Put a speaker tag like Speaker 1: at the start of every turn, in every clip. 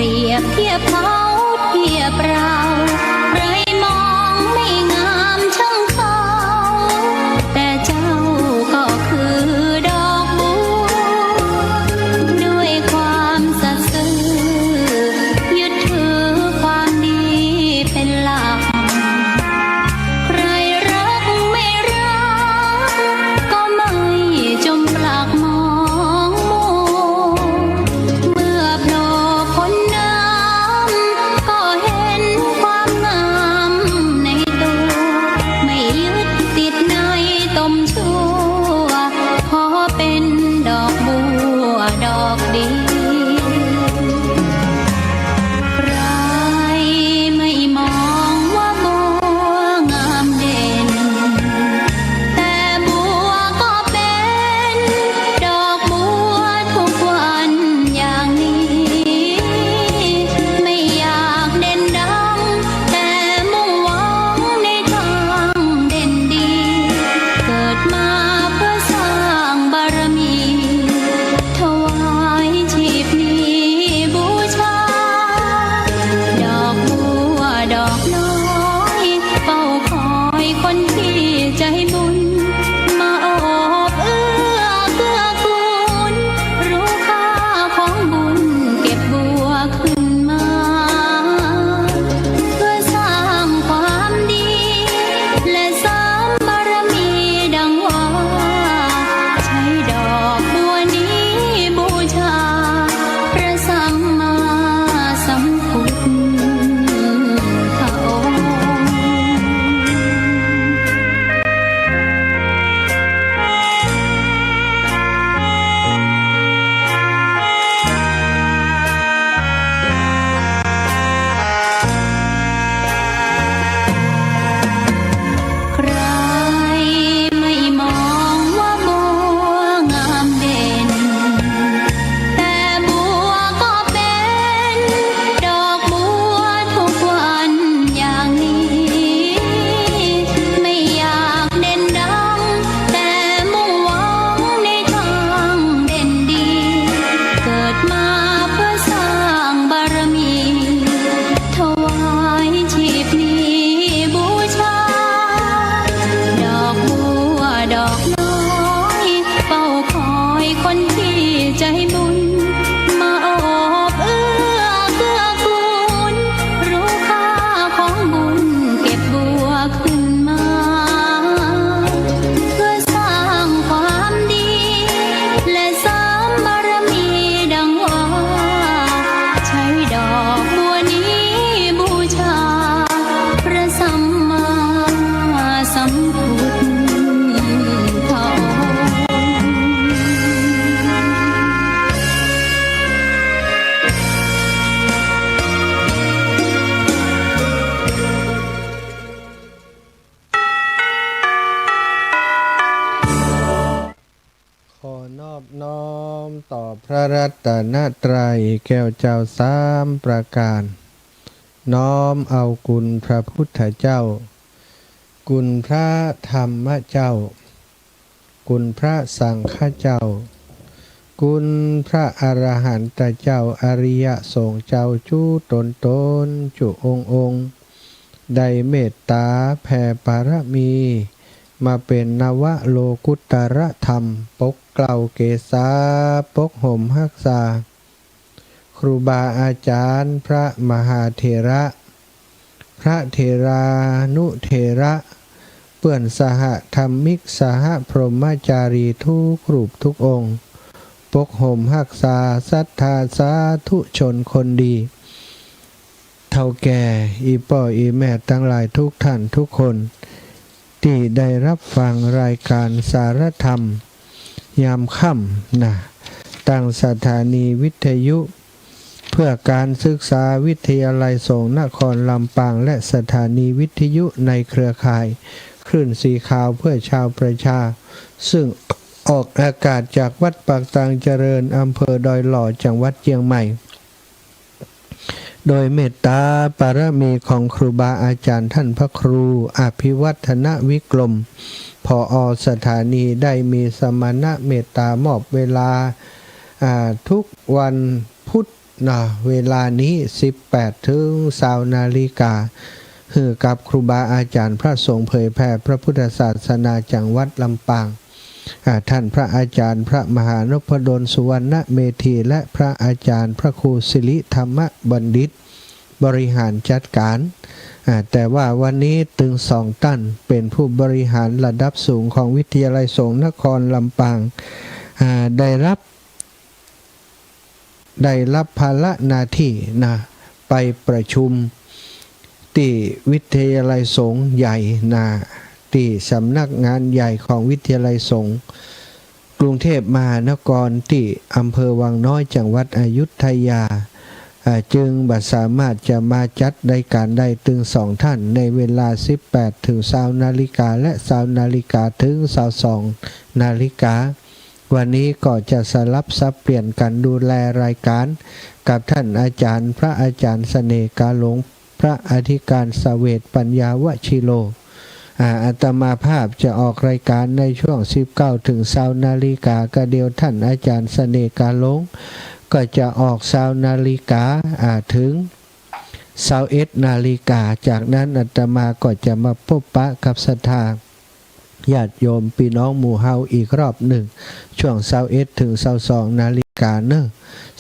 Speaker 1: รียบเทียบเขาเทียบเราใครมองไม่งามช่างเขาแต่เจ้าก็คือดอกบัวด้วยความสัตย์ซื่อยึดถือความดีเป็นหลักใครรักไม่รักก็ไม่จมปลักมองมัวเมื่อโผล่พ้นน้ำก็เห็นความงามในตัวไม่ยึดติดในตมชั่วขอเป็นดอกบัวดอกดีใครไม่มองว่าบัวงามเด่นแต่บัวก็เป็นดอกบัวทุกวันอย่างนี้ไม่อยากเด่นดังแต่มุ่งหวังในทางเด่นดีเกิดมาเพื่อสร้างบารมีถวายชีพนี้บูชาดอกบัวดอกน้อยเฝ้าคอยคนที่ใจบุญมาโอบเอื้อเกื้อกูลรู้ค่าของบุญเก็บบัวขึ้นมาเพื่อสร้างความดีและเสริมบารมีดังว่าใช้ดอกบัวนี้บูชาพระสัมมาสัมพุทธองค์ ใครไม่มองว่าบัวงามเด่นแต่บัวก็เป็นดอกบัวทุกวันอย่างนี้ไม่อยากเด่นดังแต่มุ่งหวังในทางเด่นดีเกิดมาเพื่อสร้างบารมีถวายชีพนี้บูชาดอกบัวดอกน้อยเฝ้าคอยคนที่ใจบุญมาโอบเอื้อเกื้อกูลรู้ค่าของบุญเก็บบัวขึ้นมาเพื่อสร้างความดีและเสริมบารมีดังว่าใช้ดอกบัวนี้บูชาพระสัมมาสัมพุทธองค์
Speaker 2: ขอนอบน้อมต่อพระรัตนตรัยแก้วเจ้าสามประการ น้อมเอาคุณพระพุทธเจ้า คุณพระธรรมเจ้า คุณพระสังฆเจ้า คุณพระอรหันตเจ้าอริยสงฆ์เจ้าจูตนจุองค์ได้เมตตาแผ่บารมี มาเป็นนวโลกุตรธรรมปกเกล้าเกษาปกห่มรักษาครูบาอาจารย์พระมหาเถระ พระเถรานุเถระเปื่อนสหธรรมิกสหพรหมจารีทุกรูปทุกองค์ปกห่มรักษาศรัทธาสาธุชนคนดีเฒ่าแก่อีป่ออีแม่ทั้งหลายทุกท่านทุกคนที่ได้รับฟังรายการสารธรรมยามค่ำนะตั้งสถานีวิทยุเพื่อการศึกษาวิทยาลัยสงฆ์นครลำปางและสถานีวิทยุในเครือข่ายคลื่นสีขาวเพื่อชาวประชาซึ่งออกอากาศจากวัดปากตางเจริญอำเภอดอยหล่อจังหวัดเชียงใหม่ โดยเมตตาปารมีของครูบาอาจารย์ท่านพระครูอภิวัฒนวิกรมผอ.สถานีได้มีสมณะเมตตามอบเวลาทุกวันพุธ นะเวลานี้18ถึง20 นาฬิกาฮือกับครูบาอาจารย์พระสงฆ์เผยแผ่พระพุทธศาสนาจังหวัดลำปางท่านพระอาจารย์พระมหานพดลสุวรรณเมธีและพระอาจารย์พระครูสิริธรรมบัณฑิตบริหารจัดการแต่ว่าวันนี้ตึง2 ท่านเป็นผู้บริหารระดับสูงของวิทยาลัยสงฆ์นครลำปางได้รับภาระหน้าที่นะไปประชุมที่วิทยาลัยสงฆ์ใหญ่นะที่สำนักงานใหญ่ของวิทยาลัยสงฆ์กรุงเทพมหานครที่อำเภอวังน้อยจังหวัดอยุธยาจึงบัดสามารถจะมาจัดรายการได้ถึง2 ท่านในเวลา18ถึง20 นาฬิกาและ20 นาฬิกาถึง22 นาฬิกาวันนี้ก็จะสลับสับเปลี่ยนกันดูแลรายการกับท่านอาจารย์พระอาจารย์เสน่ห์กาหลงพระอธิการเสวตปัญญาวชิโลอาตมาภาพจะออกรายการในช่วง19ถึง20 นาฬิกาก็เดียวท่านอาจารย์เสน่ห์กาหลงก็จะออก20 นาฬิกาถึง21 นาฬิกาจากนั้นอาตมาก็จะมาพบปะกับศรัทธาญาติโยมพี่น้องหมู่เฮาอีกรอบหนึ่งช่วง21ถึง22 นาฬิกาเนอะ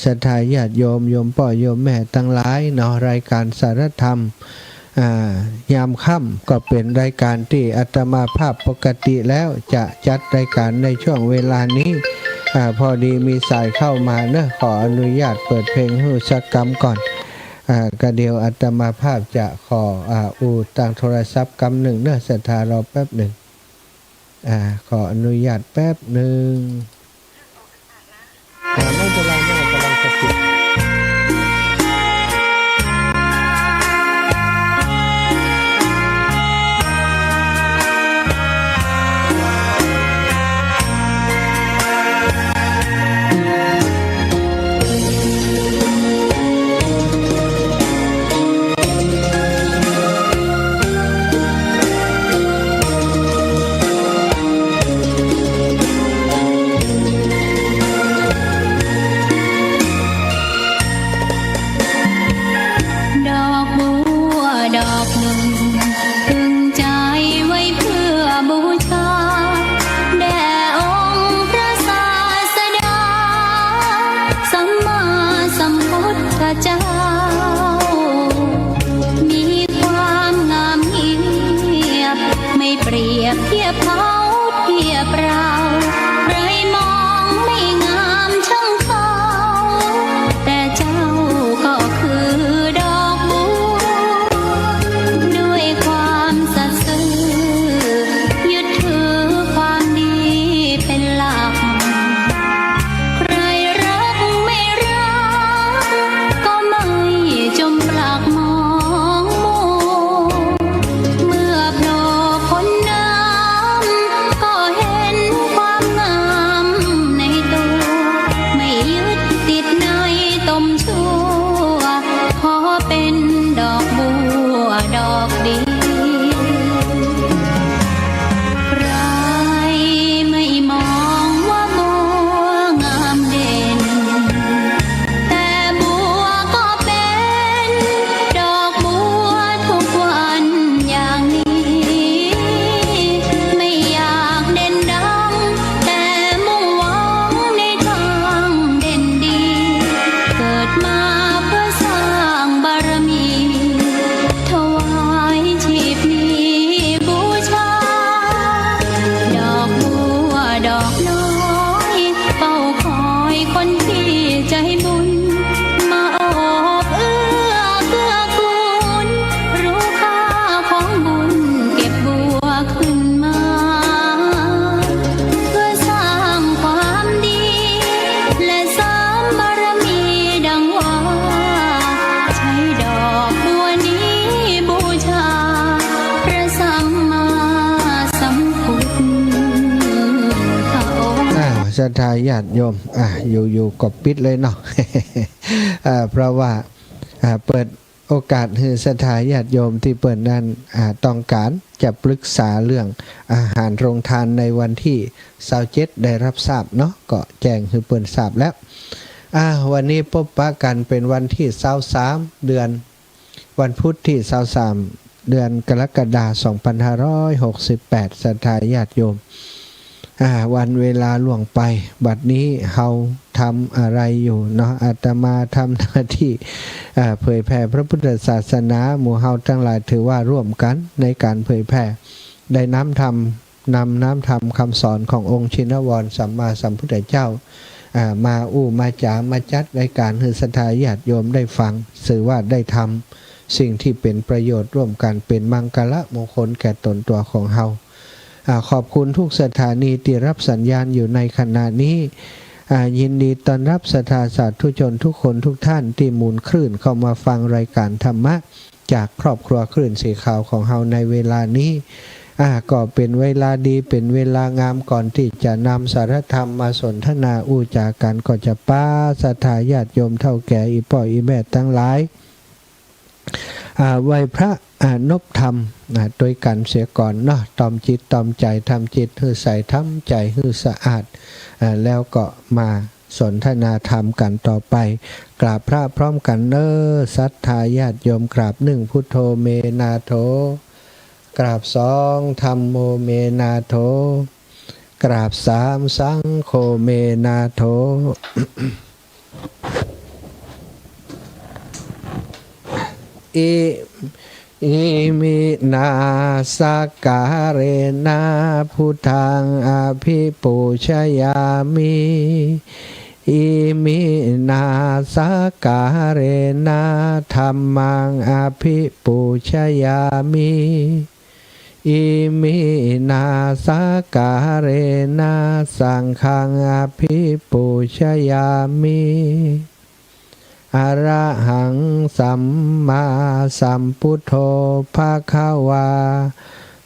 Speaker 2: ศรัทธาญาติโยมพ่อโยมแม่ทั้งหลายเนาะรายการสารธรรมยามค่ำก็เป็นรายการที่อาตมาภาพปกติแล้วจะจัดรายการในช่วงเวลานี้พอดีมีสายเข้ามาเนอะขออนุญาตเปิดเพลงให้สักกรรมก่อนก็เดี๋ยวอาตมาภาพจะขอทางโทรศัพท์กำหนึ่งเนอะศรัทธารอแป๊บหนึ่งขออนุญาตแป๊บหนึ่งไม่เป็นไรแม่กำลังจะปิด
Speaker 1: ดอกบัวดอกหนึ่งพึงใจไว้เพื่อบูชาแด่องค์พระศาสดาสัมมาสัมพุทธเจ้ามีความงามเงียบไม่เปรียบเทียบเขาเทียบเราใครมองไม่งามช่างเขาแต่เจ้าก็คือดอกบัวด้วยความสัตย์ซื่อยึดถือความดีเป็นหลักใครรักไม่รักก็ไม่จมปลักมองมัวเมื่อโผล่พ้นน้ำก็เห็นความงามในตัวไม่ยึดติดในตมชั่วขอเป็นดอกบัวดอกเดียวใครไม่มองว่าบัวงามเด่นแต่บัวก็เป็นดอกบัวทุกวันอย่างนี้ไม่อยากเด่นดังแต่มุ่งหวังในทางเด่นดีเกิดมาเพื่อสร้างบารมีถวายชีพนี้บูชาดอกบัวดอกน้อยเฝ้าคอยคนที่ใจบุญมาโอบเอื้อเกื้อกูลรู้ค่าของบุญเก็บบัวขึ้นมาเพื่อสร้างความดีและเสริมบารมีดังว่าใช้ดอกบัวนี้บูชาพระสัมมาสัมพุทธองค์
Speaker 2: ศรัทธาญาติโยมอยู่กบปิดเลยเนาะ เพราะว่าเปิดโอกาสให้ศรัทธาญาติโยมที่เปิดนั้นต้องการจะปรึกษาเรื่องอาหารโรงทานในวันที่27ได้รับทราบเนาะก็แจ้งให้เปิดทราบแล้ว วันนี้พบปะกันเป็นวันที่23เดือนวันพุธที่23เดือนกรกฎาคม2568ศรัทธาญาติโยมวันเวลาล่วงไปบัดนี้เฮาทำอะไรอยู่เนาะอาตมาทำหน้าที่เผยแผ่พระพุทธศาสนาหมู่เฮาทั้งหลายถือว่าร่วมกันในการเผยแผ่ได้นำน้ำธรรมคำสอนขององค์ชินวรสัมมาสัมพุทธเจ้ามามาจามาจัดรายการให้ศรัทธาญาติโยมได้ฟังสื่อว่าได้ทำสิ่งที่เป็นประโยชน์ร่วมกันเป็นมังคละมงคลแก่ตนตัวของเฮาขอบคุณทุกสถานีที่รับสัญญาณอยู่ในขณะนี้ยินดีต้อนรับศรัทธาสาธุชนทุกคนทุกท่านที่หมุนคลื่นเข้ามาฟังรายการธรรมะจากครอบครัวคลื่นสีขาวของเฮาในเวลานี้ก็เป็นเวลาดีเป็นเวลางามก่อนที่จะนำสารธรรมมาสนทนาอู้จากันก็จะป้าศรัทธาญาติโยมเท่าแก่อีป่ออีแม่ทั้งหลายไหว้พระนบธรรมโดยกันเสียก่อนเนาะตอมจิตตอมใจทำจิตให้ใสทำใจให้สะอาดแล้วก็มาสนทนาธรรมกันต่อไปกราบพระพร้อมกันเน้อศรัทธาญาติโยมกราบหนึ่งพุทโธเมนาโถกราบสองธัมโมเมนาโถกราบสามสังโฆเมนาโถ อิมินาสการเรนะพุทธังอภิปูชยามิอิมินาสการเรนะธัมมังอภิปูชยามิอิมินาสการเรนะสังฆังอภิปูชยามิอรหังสัมมาสัมพุทโธภะคะวา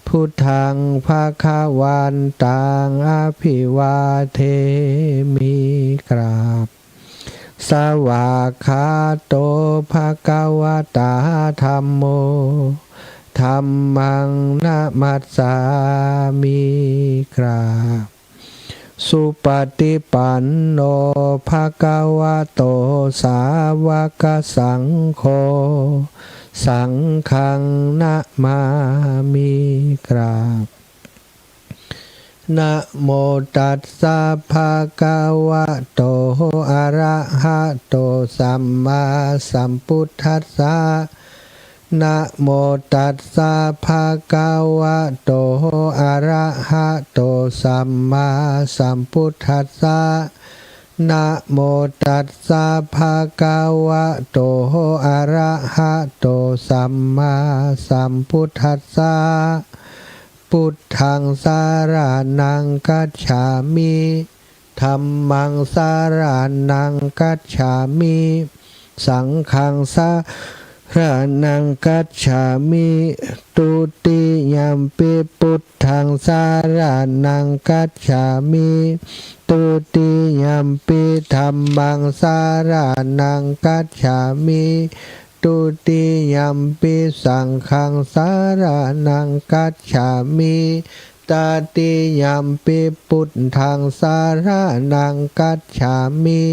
Speaker 2: พุทธังภะคะวันตังอภิวาเทมิกราบสวากขาโตภะคะวะตาธัมโมธัมมังนะมัสสามิกราบสุปฏิปันโนภะคะวะโตสาวกสังโฆสังฆังนะมามิกราบนะโมตัสสะภะคะวะโตอะระหะโตสัมมาสัมพุทธัสสะนะโมตัสสะภะคะวะโตอะระหะโตสัมมาสัมพุทธัสสะนะโมตัสสะภะคะวะโตอะระหะโตสัมมาสัมพุทธัสสะพุทธังสารนังกัจฉามิธัมมังสารนังกัจฉามิสังฆังสารนังกัจฉามิตุติยัมปิพุทธังสารนังกัจฉามิตุติยัมปิธัมมังสารนังกัจฉามิตุติยัมปิสังฆังสารนังกัจฉามิตติยัมปิพุทธังสารนังกัจฉามิ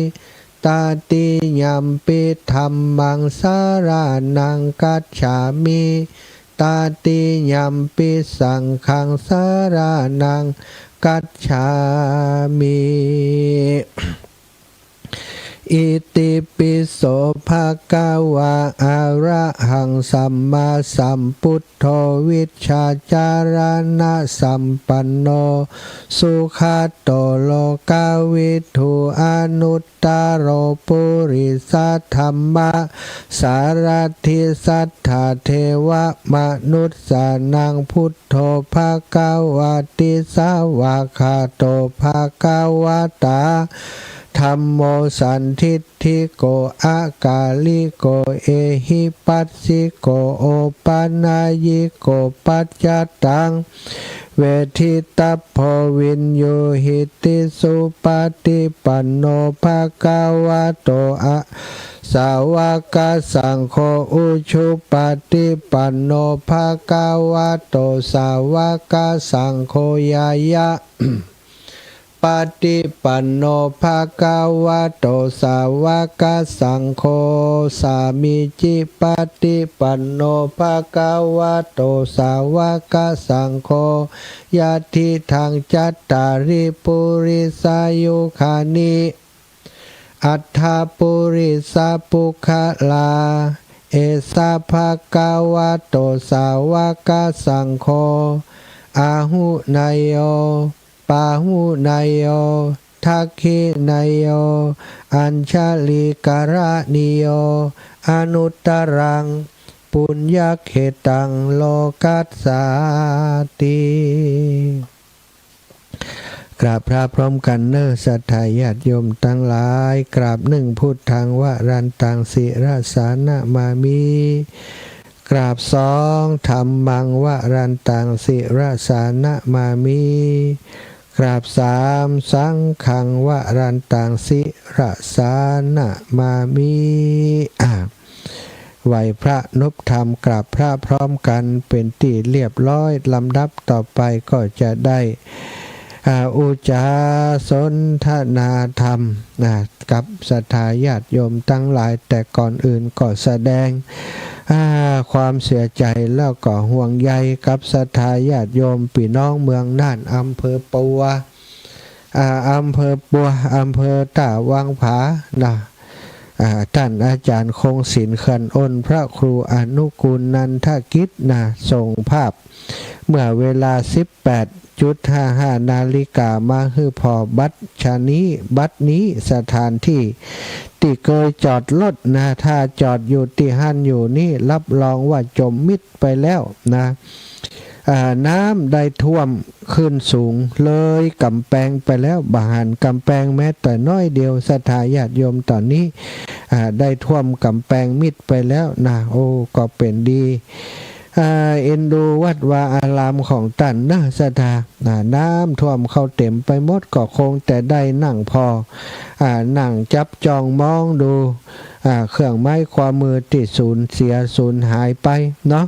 Speaker 2: ตติยัมปิธัมมังสารนังกัจฉามิตติยัมปิสังฆังสารนังกัจฉามิอิติปิโสภะคะวะอะระหังสัมมาสัมพุทโธวิชชาจารณะสัมปันโนสุขัตโตโลกาวิทูอนุตตโรปุริสัทธัมมะสารถิสัทธาเทวมนุสสานังพุทโธภะคะวะติสาวะคาโตภะคะวะตาธัมโมสันทิฏฐิโกอากาลิโกเอหิปัสสิโกโอปัญญิโกปัจจตังเวทิตาโพวินโยหิติสุปฏิปันโนภะคะวะโตอะสาวกสังโฆอุชุปฏิปันโนภะคะวะโตสาวกสังโฆยายะ ปฏิปันโนภะคะวะโตสาวกสังโฆสามิจิปฏิปันโนภะคะวะโตสาวกสังโฆยะทิทังจัตตาริปุริสายุคานิอัฏฐปุริสปุคลาเอสะภะคะวะโตสาวกสังโฆอาหุนายโยปาหุนายโยทักขินายโยอัญชลิกระนิโยอนุตตรังปุญญเขตังโลกัสสาติกราบพระพร้อมกันเนอสัทธาญาติโยมทั้งหลายกราบหนึ่งพุทธังวรันตังสิราสานะมามิกราบสองธรรมังวรันตังสิราสานะมามิกราบสามสังฆังวรันตังสิราสานะมามิไหวพระนพธรรมกราบพระพร้อมกันเป็นที่เรียบร้อยลำดับต่อไปก็จะได้อุจาสนทนาธรรมกับศรัทธาญาติโยมทั้งหลายแต่ก่อนอื่นก็แสดงความเสียใจแล้วก็ห่วงใยกับศรัทธาญาติโยมพี่น้องเมืองน่านอำเภอปัวอำเภอปัวอำเภอตาวังผาท่านอาจารย์คงศิลป์เขื่อนอ้นพระครูอนุกูลนันทกิจส่งภาพเมื่อเวลา 18.55 นาฬิกามาฮือพอบัดนี้สถานที่ที่เคยจอดรถถ้าจอดอยู่ที่หันอยู่นี่รับรองว่าจมมิดไปแล้วน้ำได้ท่วมขึ้นสูงเลยกำแพงไปแล้วบาหันกำแพงแม้แต่น้อยเดียวศรัทธาญาติโยมตอนนี้ได้ท่วมกำแพงมิดไปแล้วโอ้ก็เป็นดีเอ็นดูวัดวาอารามของท่านศรัทธาน้ำท่วมเข้าเต็มไปหมดก็คงแต่ได้นั่งพอนั่งจับจองมองดูเครื่องไม้ความมือที่สูญเสียสูญหายไปเนาะ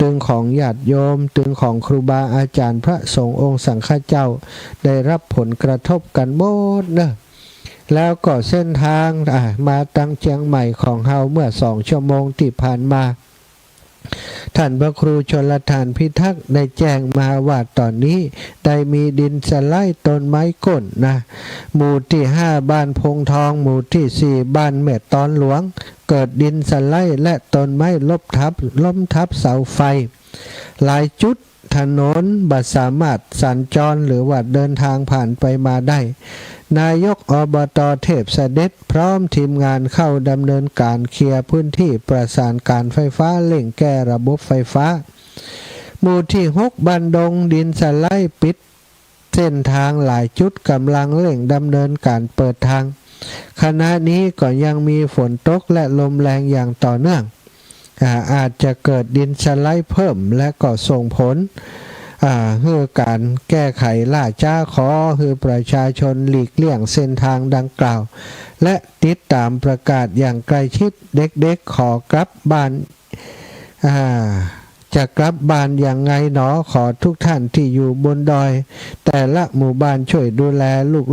Speaker 2: ตึงของญาติโยมตึงของครูบาอาจารย์พระสงฆ์องค์สังฆเจ้าได้รับผลกระทบกันหมดแล้วก็เส้นทางมาตั้งเชียงใหม่ของเฮาเมื่อ2 ชั่วโมงที่ผ่านมาท่านพระครูชลทานพิทักษ์ได้แจ้งมาว่าตอนนี้ได้มีดินสไลด์ต้นไม้ก้นหมู่ที่5บ้านพงทองหมู่ที่4บ้านแม่ตอนหลวงเกิดดินสไลด์และต้นไม้ล้มทับเสาไฟหลายจุดถนนบัดสามารถสัญจรหรือว่าเดินทางผ่านไปมาได้นายกอบต.เทพเสด็จพร้อมทีมงานเข้าดำเนินการเคลียร์พื้นที่ประสานการไฟฟ้าเร่งแก้ระบบไฟฟ้าหมู่ที่6บ้านดงดินสไลด์ปิดเส้นทางหลายจุดกำลังเร่งดำเนินการเปิดทางขณะนี้ก็ยังมีฝนตกและลมแรงอย่างต่อเนื่องอาจจะเกิดดินสไลด์เพิ่มและก็ส่งผลให้การแก้ไขล่าช้าขอให้ประชาชนหลีกเลี่ยงเส้นทางดังกล่าวและติดตามประกาศอย่างใกล้ชิดเด็กๆขอกลับบ้านจะกลับบ้านอย่างไงหนอขอทุกท่านที่อยู่บนดอยแต่ละหมู่บ้านช่วยดูแล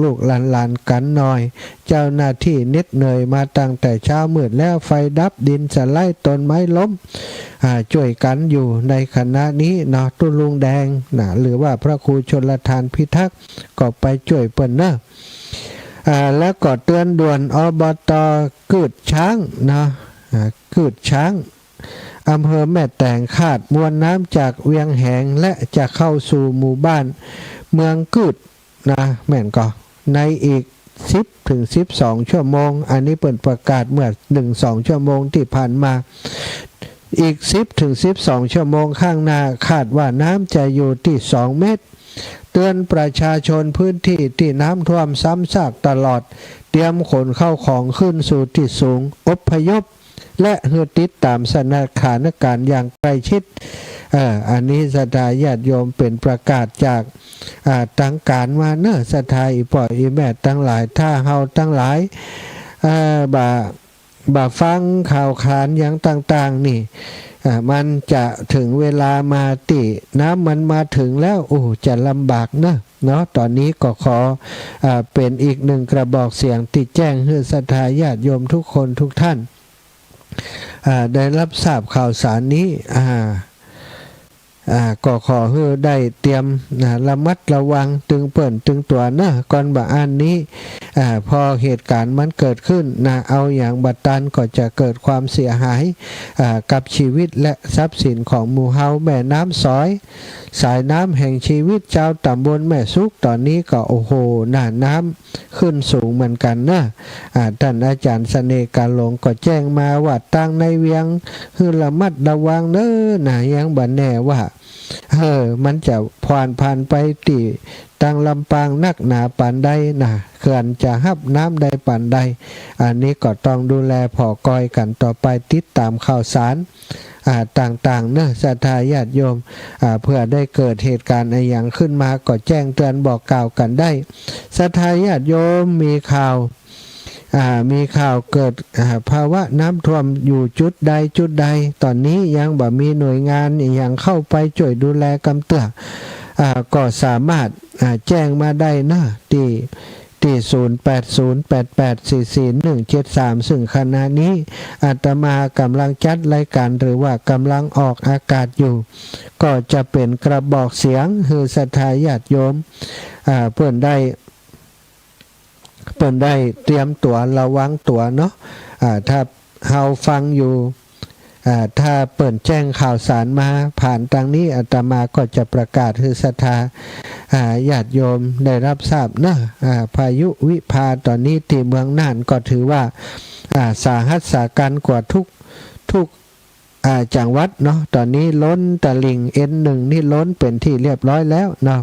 Speaker 2: ลูกๆหลานๆกันหน่อยเจ้าหน้าที่เหน็ดเหนื่อยมาตั้งแต่เช้ามืดแล้วไฟดับดินสไลด์ต้นไม้ล้มช่วยกันอยู่ในขณะนี้ตุลุงแดงหรือว่าพระครูชลทานพิทักษ์ก็ไปช่วยเปิ้นแล้วก็เตือนด่วนอบต.กืดช้างกืดช้างอำเภอแม่แตงคาดมวลน้ำจากเวียงแหงและจะเข้าสู่หมู่บ้านเมืองกืดแม่นก็ในอีก10-12 ชั่วโมงอันนี้เปิดประกาศเมื่อ 1-2 ชั่วโมงที่ผ่านมาอีก10-12 ชั่วโมงข้างหน้าคาดว่าน้ำจะอยู่ที่2 เมตรเตือนประชาชนพื้นที่ที่น้ำท่วมซ้ำซากตลอดเตรียมขนเข้าของขึ้นสู่ที่สูงอพยพและเพื่อติดตามสถานการณ์อย่างใกล้ชิดอันนี้ศรัทธาญาติโยมเป็นประกาศจากทางการมาศรัทธาอีพ่ออีแม่ทั้งหลายถ้าเฮาทั้งหลายบ่ฟังข่าวขานอย่างต่างๆนี่มันจะถึงเวลามาติน้ำมันมาถึงแล้วจะลำบาก เนาะตอนนี้ก็ขอเป็นอีกหนึ่งกระบอกเสียงติดแจ้งให้ศรัทธาญาติโยมทุกคนทุกท่านได้รับทราบข่าวสารนี้ก็ขอให้ได้เตรียมระมัดระวังตึงเปิ่นตึงตัวนะก่อนบ่อ่านนี้พอเหตุการณ์มันเกิดขึ้นเอาอย่างบัดตันก็จะเกิดความเสียหายกับชีวิตและทรัพย์สินของหมู่เฮาแม่น้ำสอยสายน้ำแห่งชีวิตเจ้าตำบลแม่ซุกตอนนี้ก็โอ้โหน้ำขึ้นสูงเหมือนกันนะท่านอาจารย์เสน่ห์การหลงก็แจ้งมาว่าตั้งในเวียงให้ระมัดระวังเด้อยังบัดแน่ว่ามันจะผ่านไปตีตั้งลำปางนักหนาปานใดเขื่อนจะหับน้ำใดปานใดอันนี้ก็ต้องดูแลผอกอยกันต่อไปติดตามข่าวสารต่างๆนะศรัทธาญาติโยมเพื่อได้เกิดเหตุการณ์อะไรอย่างขึ้นมาก็แจ้งเตือนบอกกล่าวกันได้ศรัทธาญาติโยมมีข่าวเกิดภาวะน้ำท่วมอยู่จุดใดตอนนี้ยังบ่มีหน่วยงานอย่างเข้าไปช่วยดูแลกำเตือก็สามารถแจ้งมาได้นะที่0808844173ซึ่งขณะนี้อาตมากำลังจัดรายการหรือว่ากำลังออกอากาศอยู่ก็จะเป็นกระบอกเสียงให้ศรัทธาญาติโยมเพื่อนได้เตรียมตัวระวังตัวเนาะถ้าเฮาฟังอยู่ถ้าเปิดแจ้งข่าวสารมาผ่านทางนี้อาตมาก็จะประกาศให้ศรัทธาญาติโยมได้รับทราบนะพายุวิภาตอนนี้ที่เมืองน่านก็ถือว่าสาหัสสากันกว่าทุกจังหวัดเนาะตอนนี้ล้นตลิ่ง N1 นี่ล้นเป็นที่เรียบร้อยแล้วเนาะ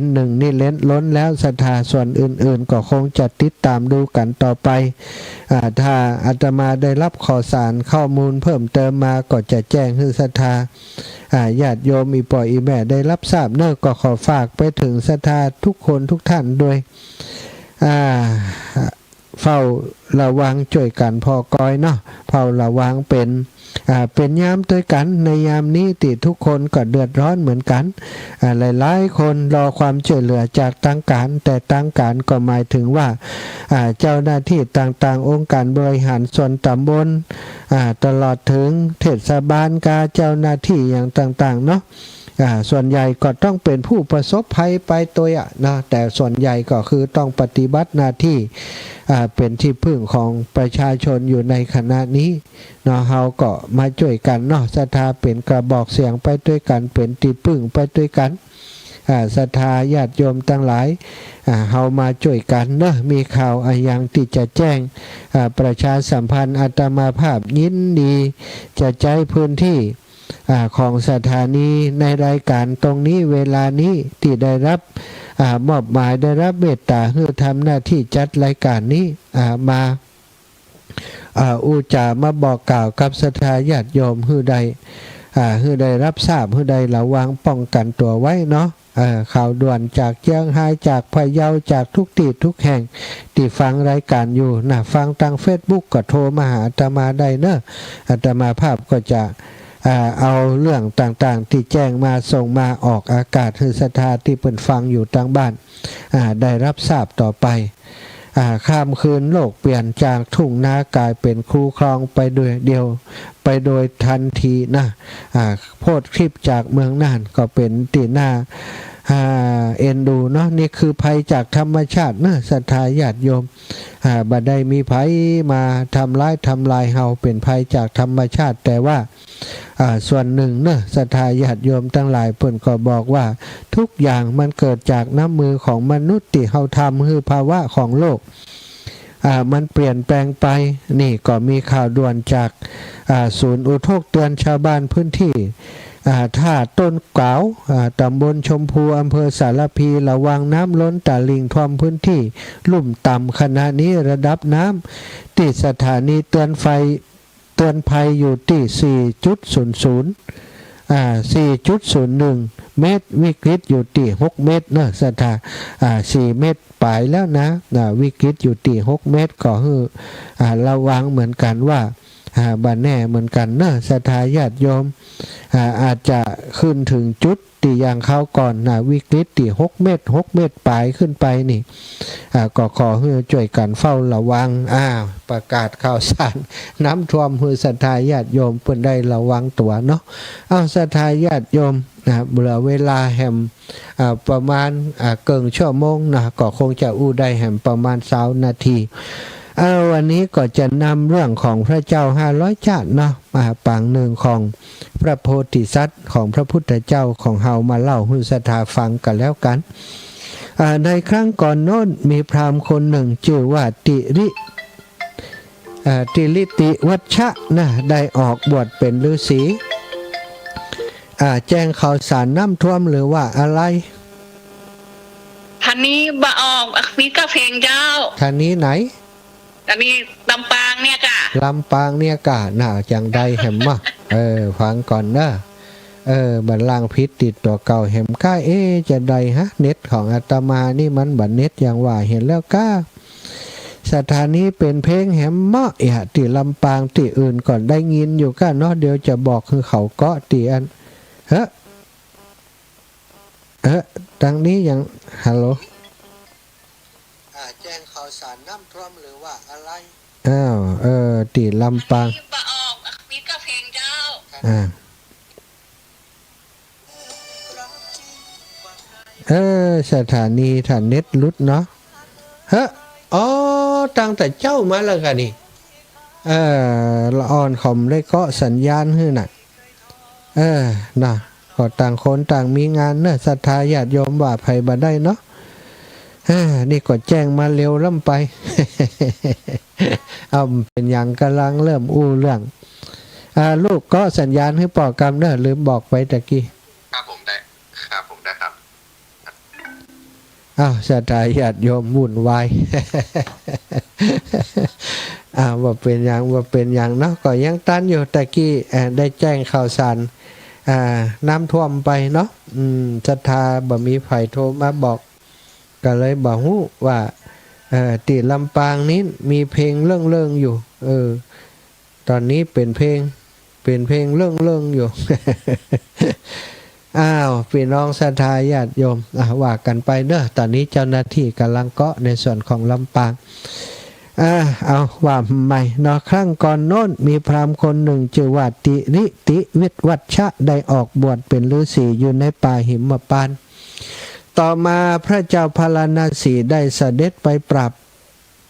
Speaker 2: N1 นี่ล้นแล้วศรัทธาส่วนอื่นๆก็คงจะติดตามดูกันต่อไปถ้าอาตมาได้รับข่าวสารข้อมูลเพิ่มเติมมาก็จะแจ้งให้ศรัทธาญาติโยมอีป่อยอีแม่ได้รับทราบเนอะก็ขอฝากไปถึงศรัทธาทุกคนทุกท่านด้วยเฝ้าระวังช่วยกันพอกอยเนาะเฝ้าระวังเป็นยามด้วยกันในยามนี้ที่ทุกคนก็เดือดร้อนเหมือนกันหลายๆคนรอความช่วยเหลือจากทางการแต่ทางการก็หมายถึงว่าเจ้าหน้าที่ต่างๆองค์การบริหารส่วนตำบลตลอดถึงเทศบาลกาเจ้าหน้าที่อย่างต่างๆเนาะส่วนใหญ่ก็ต้องเป็นผู้ประสบภัยไปตัวนะแต่ส่วนใหญ่ก็คือต้องปฏิบัติหน้าที่เป็นที่พึ่งของประชาชนอยู่ในขณะนี้เนาะเฮาก็มาช่วยกันเนาะศรัทธาเป็นกระบอกเสียงไปด้วยกันเป็นที่พึ่งไปด้วยกันศรัทธาญาติโยมทั้งหลายเฮามาช่วยกันเนาะมีข่าวอย่างที่จะแจ้งประชาสัมพันธ์อาตมาภาพยินดีจะใช้พื้นที่ของสถานีในรายการตรงนี้เวลานี้ที่ได้รับมอบหมายได้รับเมตตาให้ทำหน้าที่จัดรายการนี้มาอุจามาบอกกล่าวกับศรัทธาญาติโยมให้ได้รับทราบให้ได้ระวังป้องกันตัวไว้เนาะข่าวด่วนจากเชียงรายจากพะเยาจากทุกที่ทุกแห่งที่ฟังรายการอยู่ฟังทาง Facebook ก็โทรมาหาอาตมาได้เนอะอาตมาภาพก็จะเอาเรื่องต่างๆที่แจ้งมาส่งมาออกอากาศให้ศรัทธาที่เปิดฟังอยู่ทางบ้านได้รับทราบต่อไปข้ามคืนโลกเปลี่ยนจากทุ่งนากลายเป็นคูคลองไปโดยเดียวไปโดยทันทีนะโพสต์คลิปจากเมืองน่านก็เป็นตีหน้าเอ็นดูเนาะนี่คือภัยจากธรรมชาตินะศรัทธาญาติโยมบัดได้มีภัยมาทำลายเฮาเป็นภัยจากธรรมชาติแต่ว่าส่วนหนึ่งเนอะศรัทธาญาติโยมทั้งหลายเพิ่นก็บอกว่าทุกอย่างมันเกิดจากน้ำมือของมนุษย์ที่เฮาทำคือภาวะของโลกมันเปลี่ยนแปลงไปนี่ก็มีข่าวด่วนจากศูนย์อุทกเตือนชาวบ้านพื้นที่ท่าต้นเก๋าตำบลชมพูอำเภอสารพีระวังน้ำล้นตลิ่งท่วมพื้นที่ลุ่มต่ำขณะนี้ระดับน้ำที่สถานีเตือนภัยอยู่ที่ 4.00 4.01 เมตรวิกฤตอยู่ที่6เมตรเนอะสถา4 เมตรปลายแล้วนะวิกฤตอยู่ที่6 เมตรก็คือระวังเหมือนกันว่า บ้านแน่เหมือนกันเนอะศรัทธาญาติโยมอาจจะขึ้นถึงจุดตีอย่างเขาก่อนวิกฤตตี6 เมตรปลายขึ้นไปนี่ก็ขอให้ช่วยกันเฝ้าระวังประกาศข่าวสารน้ำท่วมให้ศรัทธาญาติโยมเพิ่นได้ระวังตัวเนาะศรัทธาญาติโยมเหลือเวลาแหมประมาณเกินชั่วโมงก็คงจะอู้ได้แหมประมาณ20 นาทีวันนี้ก็จะนำเรื่องของพระเจ้า500 ชาติเนาะปางหนึ่งของพระโพธิสัตว์ของพระพุทธเจ้าของเฮามาเล่าให้ศรัทธาฟังกันแล้วกันในครั้งก่อนโน้นมีพราหมณ์คนหนึ่งชื่อว่าติลิติวัชชะได้ออกบวชเป็นฤาษีแจ้งข่าวสารน้ำท่วมหรือว่าอะไร
Speaker 3: ท่านนี้บ่ออกมีก็เพลงเจ้า
Speaker 2: ท่านนี้ไหน
Speaker 3: ท่านนี้ลำปางเนี่ยกะ
Speaker 2: ลำปางเนี่ยกะจังใดแหมมะฟังก่อนนะบัดล่างพิษติดตัวเก่าแหมก้าจะใดเน็ตของอาตมานี่มันบัดเน็ตอย่างว่าเห็นแล้วก้าสถานีเป็นเพลงแหมมะติลำปางติอื่นก่อนได้ยินอยู่ก้าเนาะเดี๋ยวจะบอกคือเขาเกาะติอันดังนี้ยังฮัลโหลแจ้งข่าวสารน้ำท่วมหรือว่าอะไรติลำปาง
Speaker 3: บ่ออกมีก็เพลงเจ้
Speaker 2: าสถานีฐานเน็ตลุดเนาะตั้งแต่เจ้ามาแล้วกันนี่ละอ่อนขอมได้เกาะสัญญาณให้น่ะก็ต่างคนต่างมีงานเนอะศรัทธาญาติโยมว่าภัยบ่ได้เนาะนี่ก็แจ้งมาเร็วล่ำไป เป็นอย่างกำลังเริ่มอู้เรื่องลูกก็สัญญาณให้ปอกกรรมเนอะลืมบอกไปตะกี้
Speaker 4: ครับผมได้ครับ
Speaker 2: ศรัทธาญาติโยมวุ่นวาย ว่าเป็นอย่างเนาะก็ยังตันอยู่ตะกี้ได้แจ้งข่าวสารน้ำท่วมไปเนาะศรัทธาบ่มีไผโทรมาบอกก็เลยบอกฮู้ว่าติลำปางนี้มีเพลงเรื่องอยู่ตอนนี้เป็นเพลงเรื่องอยู่ พี่น้องศรัทธาญาติโยมว่ากันไปเด้อตอนนี้เจ้าหน้าที่กำลังเกาะในส่วนของลำปางเอาว่าใหม่เนาะครั้งก่อนโน้นมีพราหมณ์คนหนึ่งชื่อว่าติวัชชะได้ออกบวชเป็นฤาษีอยู่ในป่าหิมพานต์ต่อมาพระเจ้าพาราณสีได้เสด็จไปปราบ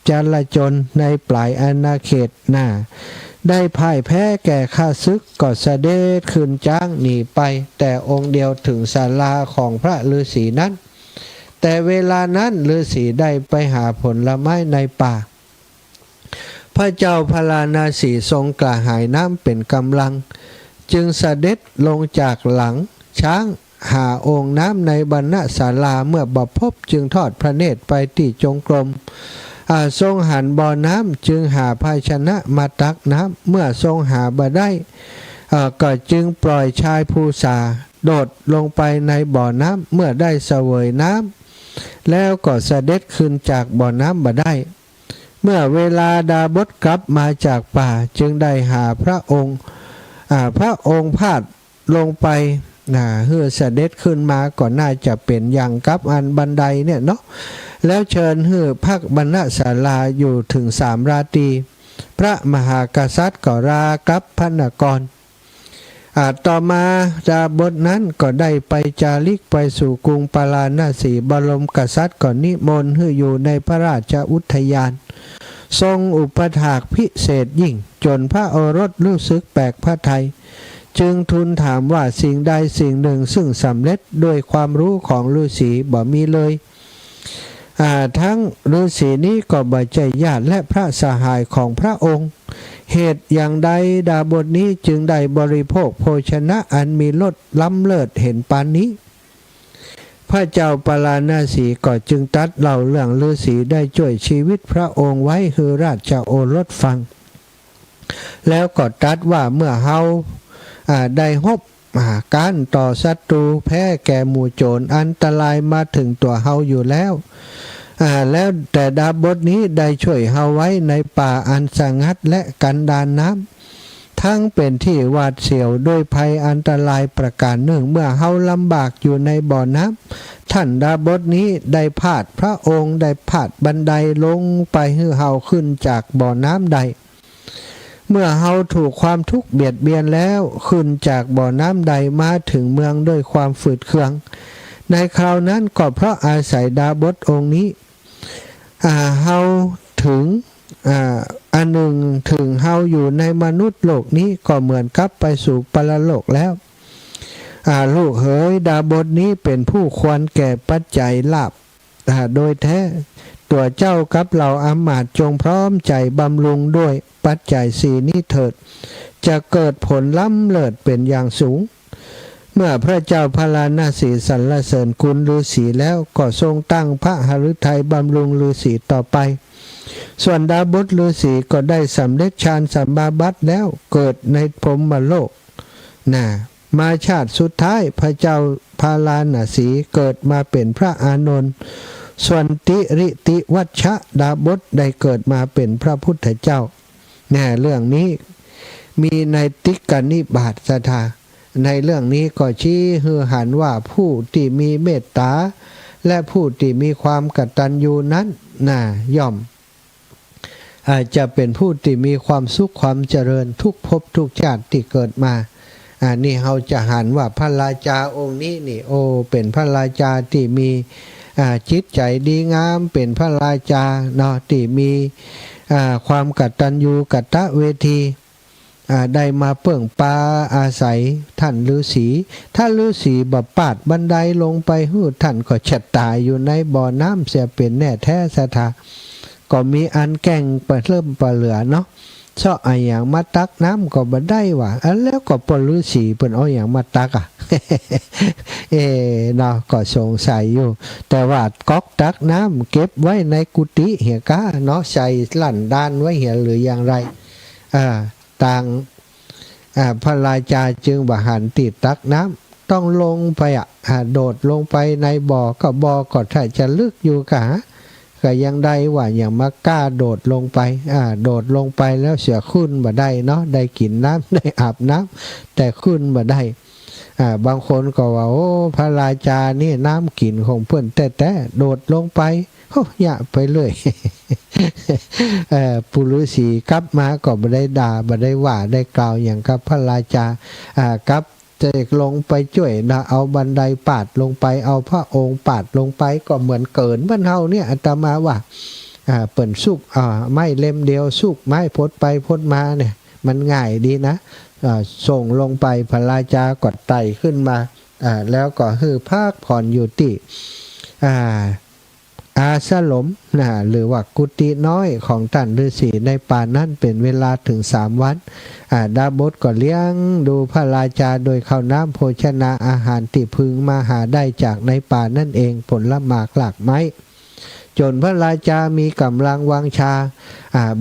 Speaker 2: จลาจลในปลายอาณาเขตได้พ่ายแพ้แก่ข้าศึกก็เสด็จขึ้นจ้างหนีไปแต่องค์เดียวถึงศาลาของพระฤาษีนั้นแต่เวลานั้นฤาษีได้ไปหาผลไม้ในป่าพระเจ้าพาราณสีทรงกระหายน้ำเป็นกำลังจึงเสด็จลงจากหลังช้างหาองค์น้ำในบรรณศาลาเมื่อบพบจึงทอดพระเนตรไปที่จงกรมทรงหันบ่อน้ำจึงหาภาชนะมาตักน้ำเมื่อทรงหาบ่ได้ก็จึงปล่อยชายภูษาโดดลงไปในบ่อน้ำเมื่อได้เสวยน้ำแล้วก็เสด็จขึ้นจากบ่อน้ำบ่ได้เมื่อเวลาดาบสกลับมาจากป่าจึงได้หาพระองค์พาดลงไปเฮือเสด็จขึ้นมาก็น่าจะเป็นอย่างกับอันบันไดเนี่ยเนาะแล้วเชิญเฮือพักบรรณศาลาอยู่ถึง3 ราตรีพระมหากษัตริย์ก็รากับพระนครต่อมาดาบสนั้นก็ได้ไปจาริกไปสู่กรุงปาราณสีบรมกษัตริย์ก็นิมนต์ให้อยู่ในพระราชอุทยานทรงอุปถากพิเศษยิ่งจนพระโอรสรู้สึกแปลกพระทัยจึงทูลถามว่าสิ่งใดสิ่งหนึ่งซึ่งสำเร็จด้วยความรู้ของฤาษีบ่มีเลยทั้งฤาษีนี้ก็บ่ใช่ญาติและพระสหายของพระองค์เหตุอย่างใดดาบสนี้จึงได้บริโภคโภชนะอันมีรสล้ำเลิศเห็นปานนี้พระเจ้าปาราณสีก็จึงตรัสเล่าเรื่องฤาษีได้ช่วยชีวิตพระองค์ไว้ให้ราชโอรสฟังแล้วก็ตรัสว่าเมื่อเฮาได้ฮบการต่อศัตรูแพ้แก่หมู่โจรอันตรายมาถึงตัวเฮาอยู่แล้วแล้วแต่ดาบสนี้ได้ช่วยเฮาไว้ในป่าอันสงัดและกันดารน้ ทั้งเป็นที่หวาดเสียวด้วยภัยอันตรายประการหนึ่งเมื่อเฮาลำบากอยู่ในบ่อน้ำท่านดาบทนี้ได้พาดพระองค์ได้พาดบันไดลงไปให้เฮาขึ้นจากบ่อน้ำใดเมื่อเฮาถูกความทุกข์เบียดเบียนแล้วขึ้นจากบ่อน้ำใดมาถึงเมืองด้วยความฝืดเคืองในคราวนั้นก็เพราะอาศัยดาบทองค์นี้เฮาถึงอันหนึ่งถึงเฮาอยู่ในมนุษย์โลกนี้ก็เหมือนกับไปสู่ปรโลกแล้วลูกเอ๋ยดาบทนี้เป็นผู้ควรแก่ปัจจัยลาภโดยแท้ตัวเจ้ากับเราอามาตย์จงพร้อมใจบำรุงด้วยปัจจัยสี่นี้เถิดจะเกิดผลล้ำเลิศเป็นอย่างสูงเมื่อพระเจ้าพลานาสีสรรเสริญคุณฤาษีแล้วก็ทรงตั้งพระหฤทัยบำรุงฤาษีต่อไปส่วนดาบทฤาษีก็ได้สำเร็จฌานสัมมาบัติแล้วเกิดในพรหมโลกมาชาติสุดท้ายพระเจ้าพาราณสีเกิดมาเป็นพระอานนท์ส่วนติริติวัชชะดาบทได้เกิดมาเป็นพระพุทธเจ้าเรื่องนี้มีในติกนิบาตสถาในเรื่องนี้ก็ชี้ให้เห็นว่าผู้ที่มีเมตตาและผู้ที่มีความกตัญญูนั้นย่อมอาจจะเป็นผู้ที่มีความสุขความเจริญทุกภพทุกชาติที่เกิดมานี่เราจะหันว่าพระราชาองค์นี้นี่เป็นพระราชาที่มีจิตใจดีงามเป็นพระราชาเนาะที่มีความกตัญญูกตเวทีได้มาเปิ่งปาอาศัยท่านฤาษีถ้าฤาษีบปาดบันไดลงไปท่านก็ฉัดตายอยู่ในบ่อน้ำเสียเป็นแน่แท้สถาก็มีอันแก่งไปเริ่มปเหลือเนาะชอบไออย่างมาตักน้ำก็บ่ได้ว่ะแล้วก็ปฤาษีเปิ้นเอาอย่างมาตักเนาะก็สงสัยอยู่แต่ว่าก๊อกตักน้ำเก็บไว้ในกุฏิเหียกะเนาะใส่ลั่นด้านไว้เหียหรืออย่างไรต่างพระราชาจึงบหันติดตักน้ำต้องลงไปโดดลงไปในบ่อก็ถ้าจะลึกอยู่กะก็ยังได้ว่าอย่างมากล้าโดดลงไปโดดลงไปแล้วเสียขึ้นบ่ได้เนาะได้กินน้ำได้อาบน้ำแต่ขึ้นบ่ได้บางคนก็ว่าโอ้พระราชานี่น้ำกินของเพื่อนแต่โดดลงไปอย่าไปเลยปุรุษีกลับมาก็บ่ได้ด่าบ่ได้ว่าได้กล่าวอย่างกับพระราชากับจะลงไปช่วยเอาบันไดปาดลงไปเอาพระองค์ปาดลงไปก็เหมือนเกินบ้านเฮาเนี่ยอาตมาว่าเปิ่นสุกไม้เล่มเดียวสุกไม้พดไปพดมาเนี่ยมันง่ายดีนะส่งลงไปพระราชากดไต่ขึ้นมาแล้วก็ฮือภาคผ่อนอยู่ที่อาสลมหรือว่ากุฏิน้อยของท่านฤาษีในป่านั้นเป็นเวลาถึง3 วันดาบทก็เลี้ยงดูพระราชาโดยข้าวน้ำโภชนาอาหารที่พึงมาหาได้จากในป่านั่นเองผลละหมากหลากไม้จนพระราชามีกำลังวังชา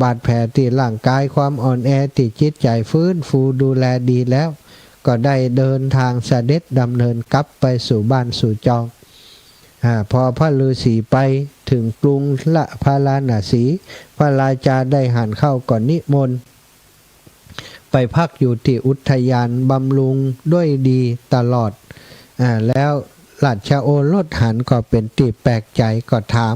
Speaker 2: บาดแผลที่ร่างกายความอ่อนแอที่จิตใจฟื้นฟูดูแลดีแล้วก็ได้เดินทางเสด็จดำเนินกลับไปสู่บ้านสู่จองพอพระฤาษีไปถึงกรุงละพาราณสีพระราชาได้หันเข้าก่อนนิมนต์ไปพักอยู่ที่อุทยานบำรุงด้วยดีตลอดแล้วราชโอรสหันก็เป็นติแปลกใจก็ถาม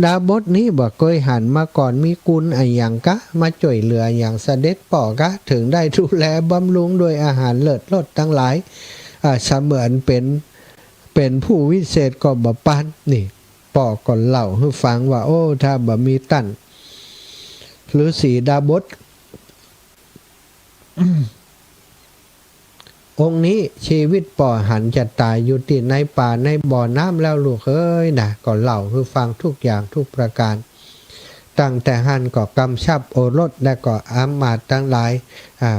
Speaker 2: ดาบทนี้บอกเคยหันมาก่อนมีกุลอย่างกะมาช่วยเหลืออย่างเสด็จป่อกะถึงได้ดูแลบำรุงด้วยอาหารเลิศรสทั้งหลายเสมือนเป็นผู้วิเศษก็บ่ปานนี่ป่อก่อนเล่าให้ฟังว่าโอ้ถ้าบ่มีตั้นฤาษีดาบทองค์นี้ชีวิตป่อหันจะตายอยู่ที่ในป่าในบ่อน้ำแล้วลูกเอ้ยนะก็เล่าให้ฟังทุกอย่างทุกประการตั้งแต่หันก็กำชับโอรสและก็อามาตย์ทั้งหลาย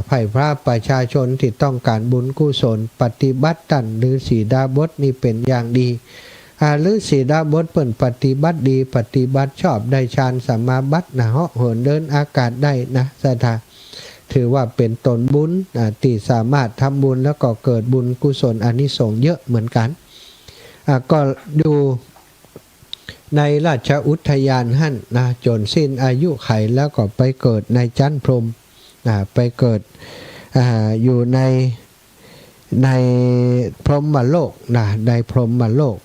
Speaker 2: ไผ่พระประชาชนที่ต้องการบุญกุศลปฏิบัติตันฤาษีดาบทนี่เป็นอย่างดีฤาษีดาบทเปิ่นปฏิบัติดีปฏิบัติชอบได้ฌานสัมมาบัติเหาะเหินเดินอากาศได้นะสถาถือว่าเป็นตนบุญที่สามารถทำบุญแล้วก็เกิดบุญกุศลอานิสงส์เยอะเหมือนกันก็ดูในราชอุทยานหั่นจนสิ้นอายุไขแล้วก็ไปเกิดในชั้นพรหมไปเกิด อยู่ในพรหมโลกนะในพรหมโลก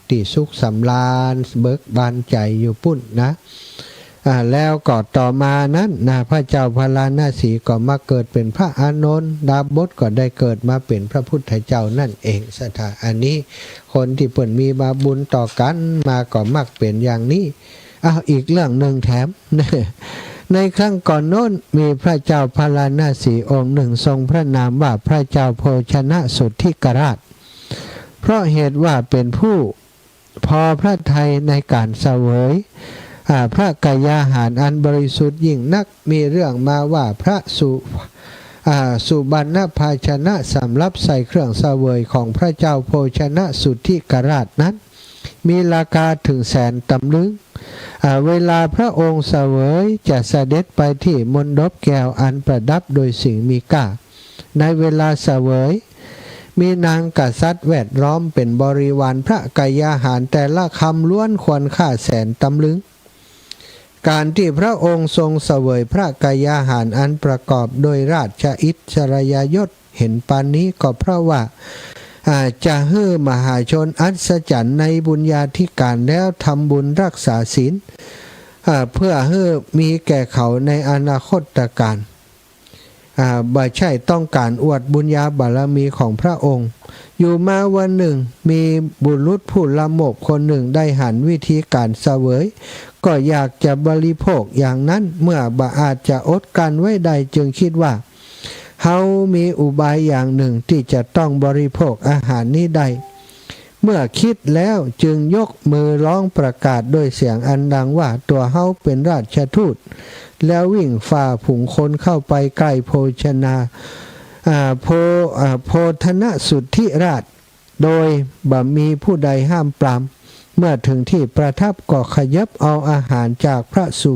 Speaker 2: ที่สุขสำราญเบิกบานใจอยู่ปุ่นนะแล้วก็ต่อมานั้นนะพระเจ้าพาราณสีก็มาเกิดเป็นพระอานนท์ดาบสก็ได้เกิดมาเป็นพระพุทธเจ้านั่นเองสถานอันนี้คนที่เปิ่นมีบาบุญต่อกันมาก็มักเป็นอย่างนี้อีกเรื่องหนึ่งแถม ในครั้งก่อนโน้นมีพระเจ้าพาราณสีองค์หนึ่งทรงพระนามว่าพระเจ้าโภชนะสุทธิกราชเพราะเหตุว่าเป็นผู้พอพระทัยในการเสวยพระกายาหารอันบริสุทธิ์ยิ่งนักมีเรื่องมาว่าพระสุบรรณภาชนะสำรับใส่เครื่องเสวยของพระเจ้าโภชนะสุทธิกราชนั้นมีราคาถึง100,000 ตำลึงเวลาพระองค์เสวยจะเสด็จไปที่มณฑปแก้วอันประดับโดยสิ่งมีค่าในเวลาเสวยมีนางกษัตริย์แวดล้อมเป็นบริวารพระกายาหารแต่ละคำล้วนควรค่า100,000 ตำลึงการที่พระองค์ทรงเสวยพระกายาหารอันประกอบโดยราชอิสริยยศเห็นปานนี้ก็เพราะว่าจะให้มหาชนอัศจรรย์ในบุญญาธิการแล้วทำบุญรักษาศีลเพื่อให้มีแก่เขาในอนาคตการบ่ใช่ต้องการอวดบุญญาบารมีของพระองค์อยู่มาวันหนึ่งมีบุรุษผู้ละโมบคนหนึ่งได้หันวิธีการเสวยก็อยากจะบริโภคอย่างนั้นเมื่อบ่อาจจะอดกันไว้ได้จึงคิดว่าเฮามีอุบายอย่างหนึ่งที่จะต้องบริโภคอาหารนี้ได้เมื่อคิดแล้วจึงยกมือร้องประกาศด้วยเสียงอันดังว่าตัวเฮาเป็นราชทูตแล้ววิ่งฝ่าผุงคนเข้าไปใกล้โภชนาโพธนสุทธิราชโดยบ่มีผู้ใดห้ามปรามเมื่อถึงที่ประทับก็ขยับเอาอาหารจากพระสุ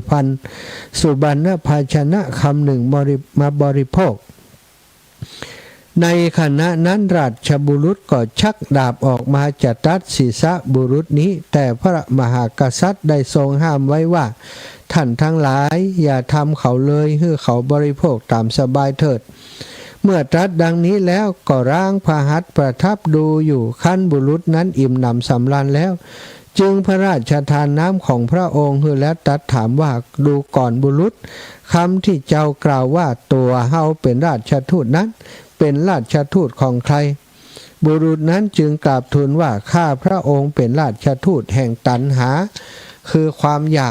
Speaker 2: บรรณภาชนะคำหนึ่งมาบริโภคในขณะนั้นราชบุรุษก็ชักดาบออกมาจะตัดศีรษะบุรุษนี้แต่พระมหากษัตริย์ได้ทรงห้ามไว้ว่าท่านทั้งหลายอย่าทำเขาเลยให้เขาบริโภคตามสบายเถิดเมื่อตรัสดังนี้แล้วก็ร่างพาหัตถ์ประทับดูอยู่ขั้นบุรุษนั้นอิ่มหนำสำราญแล้วจึงพระราชทานน้ำของพระองค์ให้แล้วตรัสถามว่าดูก่อนบุรุษคำที่เจ้ากล่าวว่าตัวเฮาเป็นราชทูตนั้นเป็นราชทูตของใครบุรุษนั้นจึงกราบทูลว่าข้าพระองค์เป็นราชทูตแห่งตัณหาคือความอย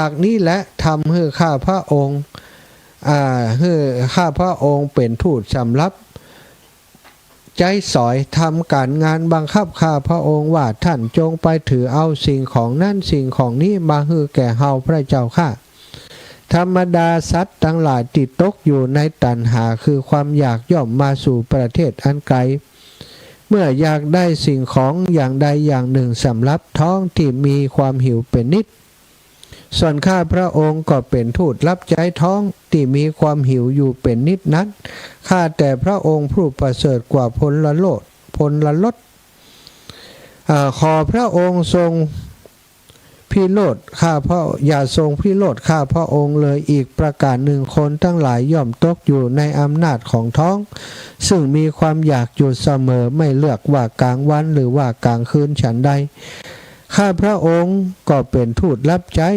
Speaker 2: ากนี้แหละทำให้ข้าพระองค์เป็นทูตสำรับใจสอยทำการงานบังคับข้าพระองค์ว่าท่านจงไปถือเอาสิ่งของนั่นสิ่งของนี้มาให้แก่เฮาพระเจ้าข้าธรรมดาสัตว์ทั้งหลายติดตกอยู่ในตัณหาคือความอยากย่อมมาสู่ประเทศอันไกลเมื่ออยากได้สิ่งของอย่างใดอย่างหนึ่งสำรับท้องที่มีความหิวเป็นนิดส่วนข้าพระองค์ก็เป็นทูตรับใช้ท้องที่มีความหิวอยู่เป็นนิดนั้นข้าแต่พระองค์ผู้ประเสริฐกว่าพลลดขอพระองค์ทรงพิโรธอย่าทรงพิโรธข้าพระองค์เลยอีกประการหนึ่งคนทั้งหลายย่อมตกอยู่ในอำนาจของท้องซึ่งมีความอยากอยู่เสมอไม่เลือกว่ากลางวันหรือว่ากลางคืนฉันใดข้าพระองค์ก็เป็นทูตรับใช้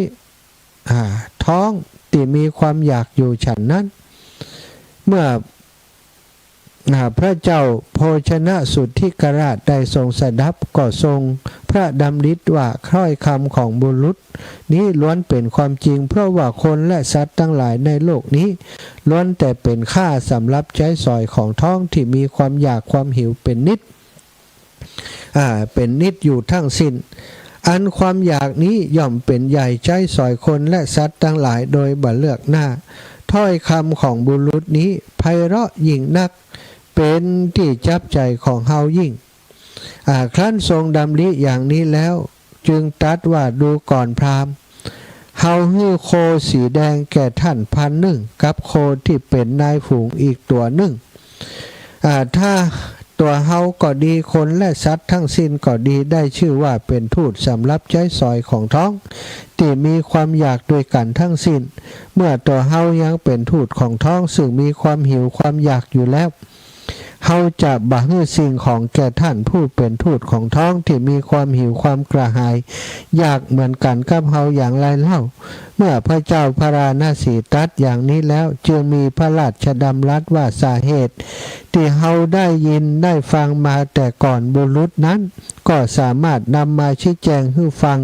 Speaker 2: ท้องที่มีความอยากอยู่ฉันนั้นเมื่อพระเจ้าโภชนะสุทธิกราชได้ทรงสดับก็ทรงพระดำริว่าถ้อยคำของบุรุษนี้ล้วนเป็นความจริงเพราะว่าคนและสัตว์ทั้งหลายในโลกนี้ล้วนแต่เป็นค่าสำหรับใช้สอยของท้องที่มีความอยากความหิวเป็นนิดอยู่ทั้งสิ้นอันความอยากนี้ย่อมเป็นใหญ่ใจสอยคนและสัตว์ทั้งหลายโดยบ่เลือกหน้าถ้อยคำของบุรุษนี้ไพเราะยิ่งนักเป็นที่จับใจของเฮายิ่งครั้นทรงดำริอย่างนี้แล้วจึงตรัสว่าดูก่อนพราหมณ์เฮาฮื้อโคสีแดงแก่ท่าน1,000กับโคที่เป็นนายฝูงอีกตัวหนึ่งถ้า ตัวเฮาก็ดีคนและสัตว์ทั้งสิ้นก็ดีได้ชื่อว่าเป็นทูตสำหรับใช้สอยของท้องที่มีความอยากด้วยกันทั้งสิ้นเมื่อตัวเฮายังเป็นทูตของท้องซึ่งมีความหิวความอยากอยู่แล้วเฮาจะบ่ให้สิ่งของแก่ท่านผู้เป็นทูตของท้องที่มีความหิวความกระหายอยากเหมือนกันกับเฮาอย่างไรเล่าเมื่อพระเจ้าพระราณสีตรัสอย่างนี้แล้วจึงมีพระราชดำรัสว่าสาเหตุที่เฮาได้ยินได้ฟังมาแต่ก่อนบุรุษนั้นก็สามารถนำมาชี้แจงให้ฟัง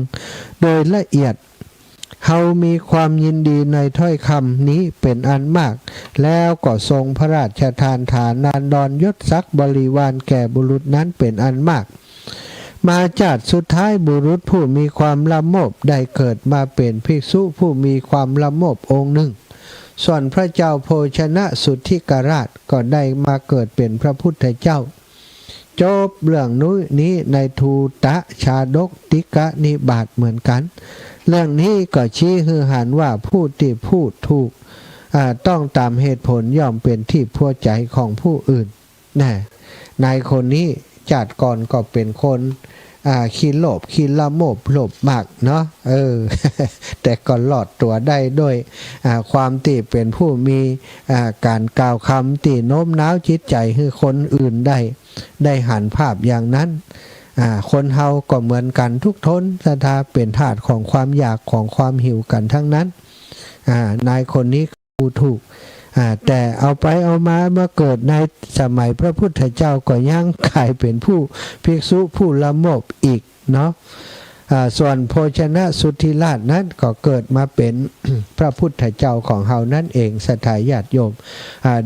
Speaker 2: โดยละเอียดเฮามีความยินดีในถ้อยคำนี้เป็นอันมากแล้วก็ทรงพระราชทานฐานันดรยศศักดิ์บริวารแก่บุรุษนั้นเป็นอันมากมาจากสุดท้ายบุรุษผู้มีความละโมบได้เกิดมาเป็นภิกษุผู้มีความละโมบองค์หนึ่งส่วนพระเจ้าโภชนะสุทธิกราชก็ได้มาเกิดเป็นพระพุทธเจ้าจบเรื่องนี้ในทูตะชาดกติกะนิบาตเหมือนกันเรื่องนี้ก็ชี้ให้เห็นว่าผู้ที่พูดถูกต้องตามเหตุผลย่อมเป็นที่พอใจของผู้อื่นนะนายคนนี้จัดก่อนก็เป็นคนขี้โลภขี้ละโมบโลภมากเนาะแต่ก็หลอดตัวได้ด้วยความที่เป็นผู้มีการกล่าวคำที่โน้มน้าวจิตใจให้คนอื่นได้หันภาพอย่างนั้นคนเฮาก็เหมือนกันทุกทนสถาเป็นธาตุของความอยากของความหิวกันทั้งนั้นนายคนนี้พูดถูกแต่เอาไปเอามาเมื่อเกิดในสมัยพระพุทธเจ้าก็ยังกลายเป็นผู้ภิกษุผู้ละโมบอีกเนาะส่วนโภชนะสุทธิราชนั้นก็เกิดมาเป็น พระพุทธเจ้าของเฮานั่นเองสัทธาญาติโยม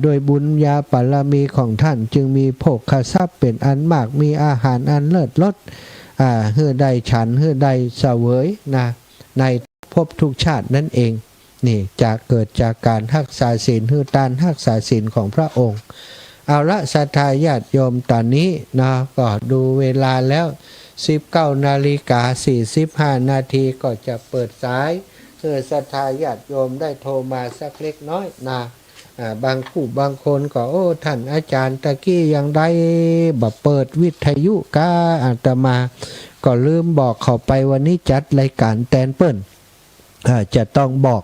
Speaker 2: โดยบุญญาบารมีของท่านจึงมีโภคทรัพย์เป็นอันมากมีอาหารอันเลิศรสเฮือใดฉันเฮือใดเสวยนะในภพทุกชาตินั่นเองนี่จะเกิดจากการรักษาศีลฮือตานรักษาศีลของพระองค์เอาละสัทธาญาติโยมตอนนี้นะก็ดูเวลาแล้ว19:45 นาทีก็จะเปิดสายเพื่อศรัทธาญาติโยมได้โทรมาสักเล็กน้อยนะบางผู้บางคนก็โอ้ท่านอาจารย์ตะกี้ยังได้เปิดวิทยุก้าอาตมาก็ลืมบอกเขาไปวันนี้จัดรายการแตนเปิ้ลจะต้องบอก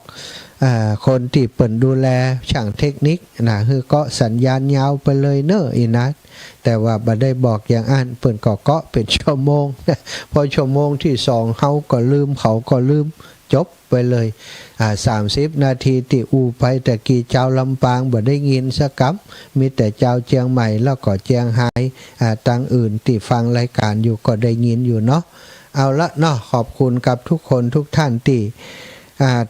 Speaker 2: คนที่เปิ่นดูแลช่างเทคนิคนะคือก็สัญญาณยาวไปเลยเนอะอีนัดแต่ว่าบ่ได้บอกอย่างอันเปิ่นก็เป็นชั่วโมงพอชั่วโมงที่2เขาก็ลืมเขาก็ลืมจบไปเลย30 นาทีที่อูไปแต่กี่เจ้าลำปางบ่ได้ยินสักคำมีแต่เจ้าเจียงใหม่แล้วก็เจียงไฮ้ต่างอื่นที่ฟังรายการอยู่ก็ได้ยินอยู่เนาะเอาละเนาะขอบคุณกับทุกคนทุกท่านที่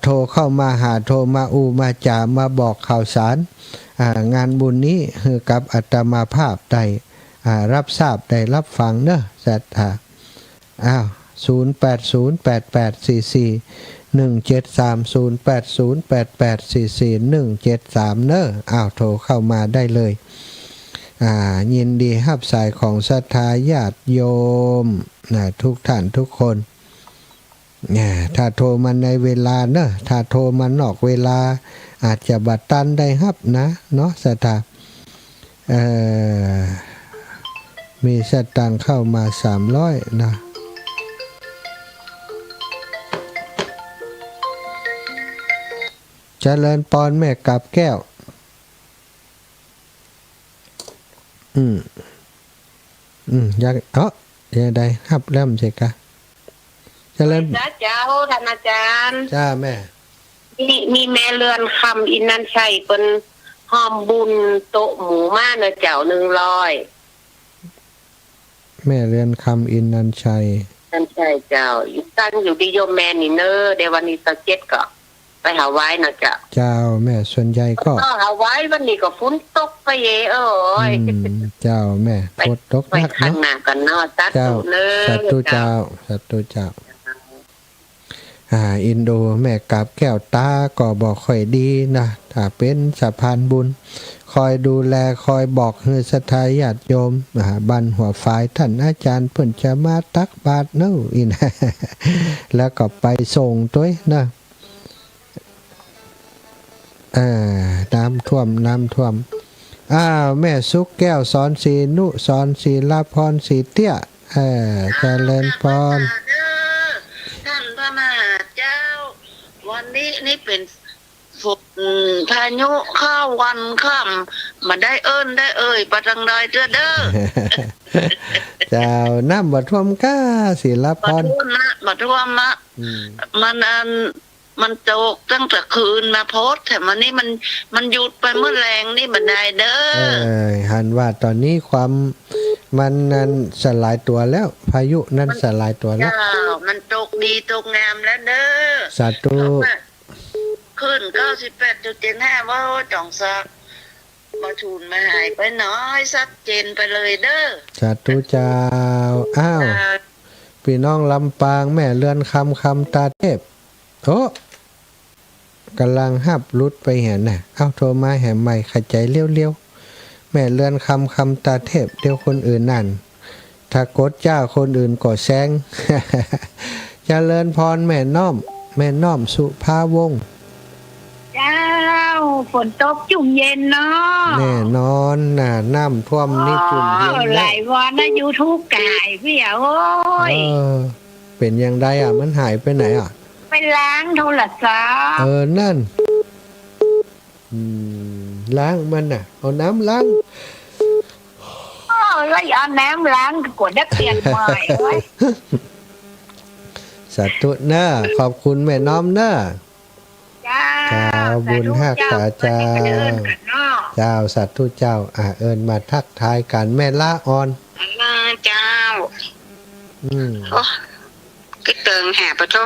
Speaker 2: โทรเข้ามาหาโทรมาอูมาจามาบอกข่าวสารงานบุญนี้คือกับอาตมาภาพได้รับทราบได้รับฟังเนอะสัตว์08084417308088441730เนอะโทรเข้ามาได้เลยยินดีรับสายของศรัทธาญาติโยมทุกท่านทุกคนถ้าโทรมาในเวลาเนอะถ้าโทรมานอกเวลาอาจจะบัดตันได้ครับนะเนาะศรัทธามีสตังค์เข้ามา300นะเจริญปอนแม่กับแก้วอยากยังไงครับเริ่มใช่กะเจริญ
Speaker 3: เจ้าท่านอาจารย์
Speaker 2: จ้าแม่
Speaker 3: มีแม่เรือนคำอินนันชัยเป็นหอมบุญโต๊ะหมูมาเนอะเจ้า100
Speaker 2: แม่เรือนคำอินนันชัย
Speaker 3: นั่นใช่เจ้าอยู่ตั้งอยู่ดิโยมแม่นี่เนอะเดี๋ยววันนี้27ก็ไปหาไว้นะเจ้า
Speaker 2: แม่ส่วนใหญ่ก็
Speaker 3: หาไว้วันนี้ก็ฝนตกไปเอ้ย
Speaker 2: เจ้าแม่ฝนตกหนัก
Speaker 3: ข้างหน้ากันเนาะสัตว์เนอะ
Speaker 2: สัตว์เจ้าอินโดแม่กับแก้วตาก็บอกค่อยดีนะถ้าเป็นสะพานบุญคอยดูแลคอยบอกให้ศรัทธาญาติโยมบันหัวฝ่ายท่านอาจารย์เพิ่นจะมาตักบาตรเนาะอีนะแล้วก็ไปส่งด้วยนะน้ำท่วม แม่สุกแก้วสอนสีนุสอนศีลาพรสีเตี้ยเจริญพร
Speaker 3: ท่านพระมหาเจ้า วันนี้นี่เป็นฝนพายุข้าววันค่ำมาได้เอิ้นได้เอ่ยประทังใดเด้อ
Speaker 2: เจ้าน้ำบ่ท่วมก้าศีลาพ
Speaker 3: บัด
Speaker 2: ร
Speaker 3: ท่วมนะบัดท่วมนะ
Speaker 2: อืม
Speaker 3: มันตกตั้งแต่คืนมาโพสแต่มันนี่มันหยุดไปเมื่อแรงนี่บันไดเด้อ
Speaker 2: หันว่าตอนนี้ความมันนั้นสลายตัวแล้ว พายุนั้นสลายตัวแล้ว
Speaker 3: เจ้ามันตกดีตกงามแล้วเด้อ
Speaker 2: สาธุ
Speaker 3: ขึ้น98.75ว่าจ่องซักมาทูนมาหายไปน้อยชัดเจนไปเลยเด้อ
Speaker 2: สาธุเจ้าอ้าวพี่น้องลำปางแม่เรือนคำตาเทพโอ้กำลังหับรุดไปเห็นน่ะเอ้าโทรมาแหมใหม่ขจายเลี้ยวๆแม่เรือนคำตาเทพเดี๋ยวคนอื่นนั่นถ้ากดเจ้าคนอื่นก็แซง เจริญพรแม่น้อมสุภาวงศ์
Speaker 3: เจ้าฝนตกจุ่มเย็นเนาะ
Speaker 2: แน่นอนน่ะน้ำท่วมนี่จุ่มเย็น
Speaker 3: ห
Speaker 2: แล้
Speaker 3: ลา
Speaker 2: วย
Speaker 3: วันนะ YouTube กายพี่อ่ะโอ้ย
Speaker 2: เป็นยังไงมันหายไปไหน
Speaker 3: ไปล้างโทรศัพท์
Speaker 2: นั่นล้างมันน่ะเอาน้ำล้าง
Speaker 3: แล้วเอาน้ำล้างกดดักเปลี่ยนใหม่ไว้
Speaker 2: สาธุเนอะขอบคุณแม่น้อมเนอะ
Speaker 3: จ้า
Speaker 2: เจ้าบุญฮักษาเจ้า เจ้าสัตว์ทุเจ้าเอิญมาทักทายกันแม่ละอ่อน
Speaker 3: เจ้า
Speaker 2: อืม
Speaker 3: โอ้cái tường hạ bà tô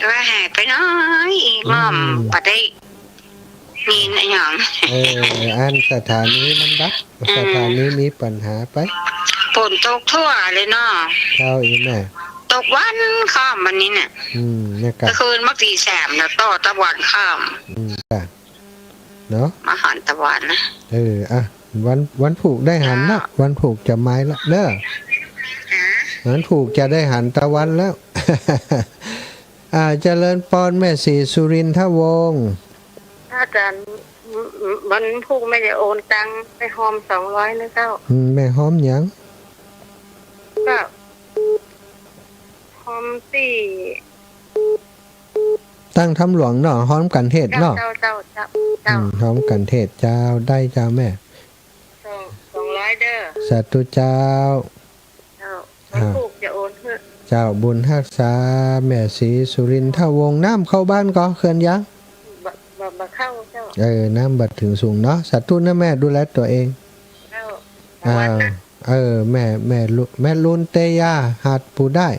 Speaker 3: ว่าหายไปน้อยม่อมปะได้มีนหยัง
Speaker 2: อันสถานีมันดับสถานีมีปัญหาไป
Speaker 3: ฝนตกทั่วเลยเนาะ
Speaker 2: เจ้าอีแม่
Speaker 3: ตกวันข้ามวันนี้เนี่ย
Speaker 2: เนี่ยกั
Speaker 3: ก็คืนมักตีแสมแล้วต่อตะวันข้าม
Speaker 2: กันเนาะ
Speaker 3: มาหันตะวันนะ
Speaker 2: วันผูกได้หันละวันผูกจะไม้ละเด้อวันผูกจะได้หันตะวันแล้ว เจริญปอนแม่สีสุรินทวงศ์
Speaker 3: อาจารย์มันพูกไม่ได้โอนตังไปหอม200นะเจ้า
Speaker 2: แม่หอมหยัง
Speaker 3: ก็หอมสี่
Speaker 2: ตั้งทำหลวงเนาะหอมกันเทศเนาะ
Speaker 3: เจ้า
Speaker 2: หอมกันเทศเจ้าได้เจ้าแม่
Speaker 3: 200เด้อ
Speaker 2: สาธุเจ้า
Speaker 3: มันพูกจะโอนเพื่อ
Speaker 2: เจ้าบุญฮักษาแม่สีสุรินทวงศ์น้ำเข้าบ้านก็เขื่อนยัง
Speaker 3: บ่เข้าเจ้า
Speaker 2: น้ำบัดถึงสูงเนาะสาธุนะแม่ดูแลตัวเอง
Speaker 3: เจ้า
Speaker 2: แม่ลุนเตยาหัดปูได้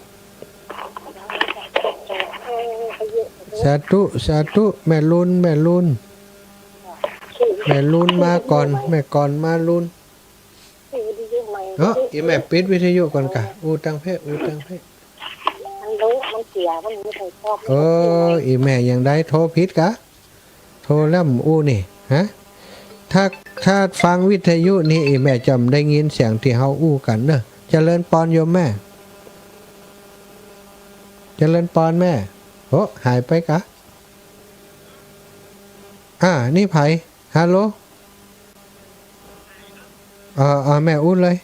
Speaker 2: สาธุแม่ลุนมาก่อนแม่ก่อนมาลุนอีแม่ปิดวิทยุก่อนกะอูตังเพ
Speaker 3: มันรู้มันเสียมันไม่เคยชอบ
Speaker 2: อีแม่ยังได้โทรผิดกะโทรแล้วอูนี่ฮะถ้าฟังวิทยุนี่อีแม่จำได้ยินเสียงที่เฮาอู้กันเนอะเจริญปอนโยมแม่เจริญปอนแม่โอ้หายไปกะนี่ไผฮัลโหลแม่อู้เลย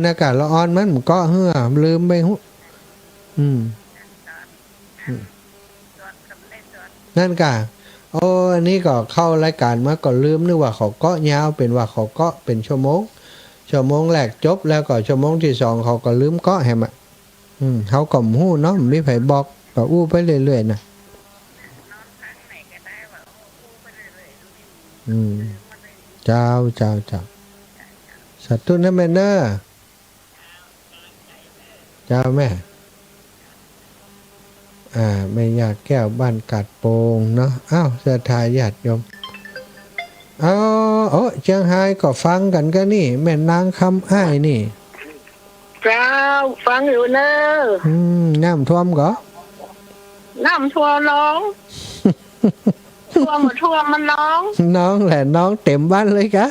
Speaker 2: นากาละออนมันก็เหือลืมไปหุนั่นกะอันนี้ก็เข้ารายการมาก็ลืมนึกว่าเขาก็ยาวเป็นว่าเขาก็เป็นชั่วโมงแรกจบแล้วก็ชั่วโมงที่2เขาก็ลืมก็แฮมเขาก็หู้เนาะมีไผบอกก็อู้ไปเรื่อยๆนะเจ้าสัตว์ตุนนะแม่เนอเจ้าแม่แม่ยาแก้วบ้านกัดโปงเนาะเสื้อทายญาติโยมเชียงรายก็ฟังกันก็นี่แม่นางคำอ้ายนี่
Speaker 3: เจ้าฟังอยู่เนอะ
Speaker 2: น้ำท่วมก็
Speaker 3: น้ำท่วมน้องท่วมมันน้อง
Speaker 2: แหละน้องเต็มบ้านเลยกะ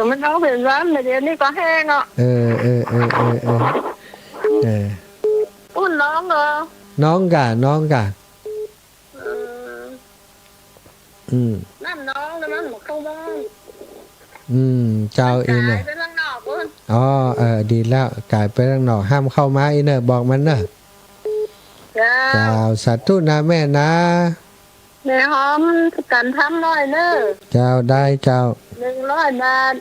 Speaker 3: มันน้องเป็นร้านเดี๋ยวนี้ก็แห้งอ่ะ
Speaker 2: อุ้นน้องเหรอน้องกะ อืม
Speaker 3: น้ำน้องแล้วมันหมดเข้าบ้าน
Speaker 2: เจ้าอีเน
Speaker 3: กา
Speaker 2: อะ
Speaker 3: ยไปข้างนอกเพิ่น
Speaker 2: อ๋อดีแล้วกลายไปข้างนอกห้ามเข้ามาอีเนอะบอกมันเนอะ
Speaker 3: จ้า
Speaker 2: เจ้าสาธุนะแม่นะ
Speaker 3: แม่หอมกันทำหน่อยเนอะ
Speaker 2: เจ้าได้เจ้า
Speaker 3: 100 บาท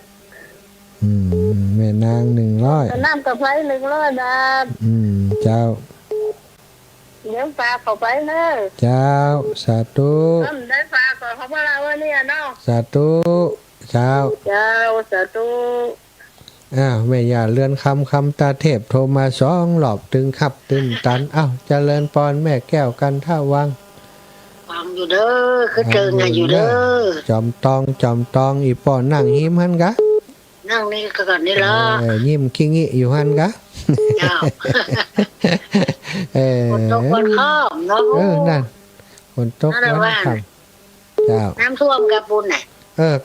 Speaker 2: แม่นาง100
Speaker 3: น้ำกับไฟ100 บาท
Speaker 2: เจ้า
Speaker 3: เดี๋ยวฝากเข้าไปเนอะ
Speaker 2: เจ้าสาธุ
Speaker 3: ได้ฝากก่อนเขาพวกเราว่าเนี่ยเนาะ
Speaker 2: สาธุเจ้า
Speaker 3: เจ้าสาธุ
Speaker 2: แม่อย่าเลื่อนคำตาเทพโทรมา2รอบตึงขับตึงตันเจริญพรแม่แก้วกันท่าวัง
Speaker 3: ฟังอยู่เด้อคือเจอไงอยู่เด้อ
Speaker 2: จอมตองอีป่อนั่งหิมหันกะ
Speaker 3: นั่งนี่ก็ก่อนนี่ละ
Speaker 2: ยิ้มขี้งิอยู่หันกะ
Speaker 3: เจ้า
Speaker 2: เออ
Speaker 3: ฝนตกวันข้ามเนาะ
Speaker 2: นั่นฝนตกวันค่ำเจ้า
Speaker 3: น้ำท่วมกับบุญน่ะ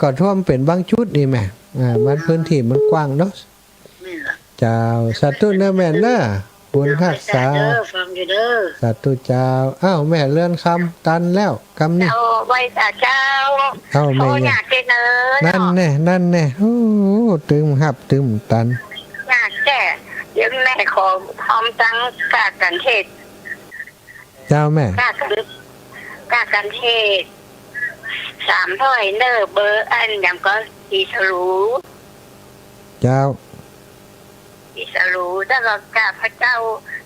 Speaker 2: ก็ท่วมเป็นบางชุดนี่แม่บ้านพื้นที่มันกว้างเนาะ
Speaker 3: นี่ล่ะ
Speaker 2: เจ้าสาธุนะแม่นะบุญรักษา
Speaker 3: เด้อฟังอยู่เด้อ
Speaker 2: สาธุเจ้าแม่เลื่อนคำตันแล้วคำนี้
Speaker 3: เอาไว้แต่เจ้า
Speaker 2: แม่
Speaker 3: อ
Speaker 2: เนี่ย
Speaker 3: ยากกินเนย
Speaker 2: นั่นแน่โอ้ตึมหับตึมตัน
Speaker 3: อยากแก่เดี๋ยวแม่ขอพร้อมตั้งกากันเทศ
Speaker 2: เจ้าแม่
Speaker 3: กากันเทศ300เนอเบอร์อันยังก็อีสรู
Speaker 2: เจ้า
Speaker 3: แล้วก็กาพระเจ้า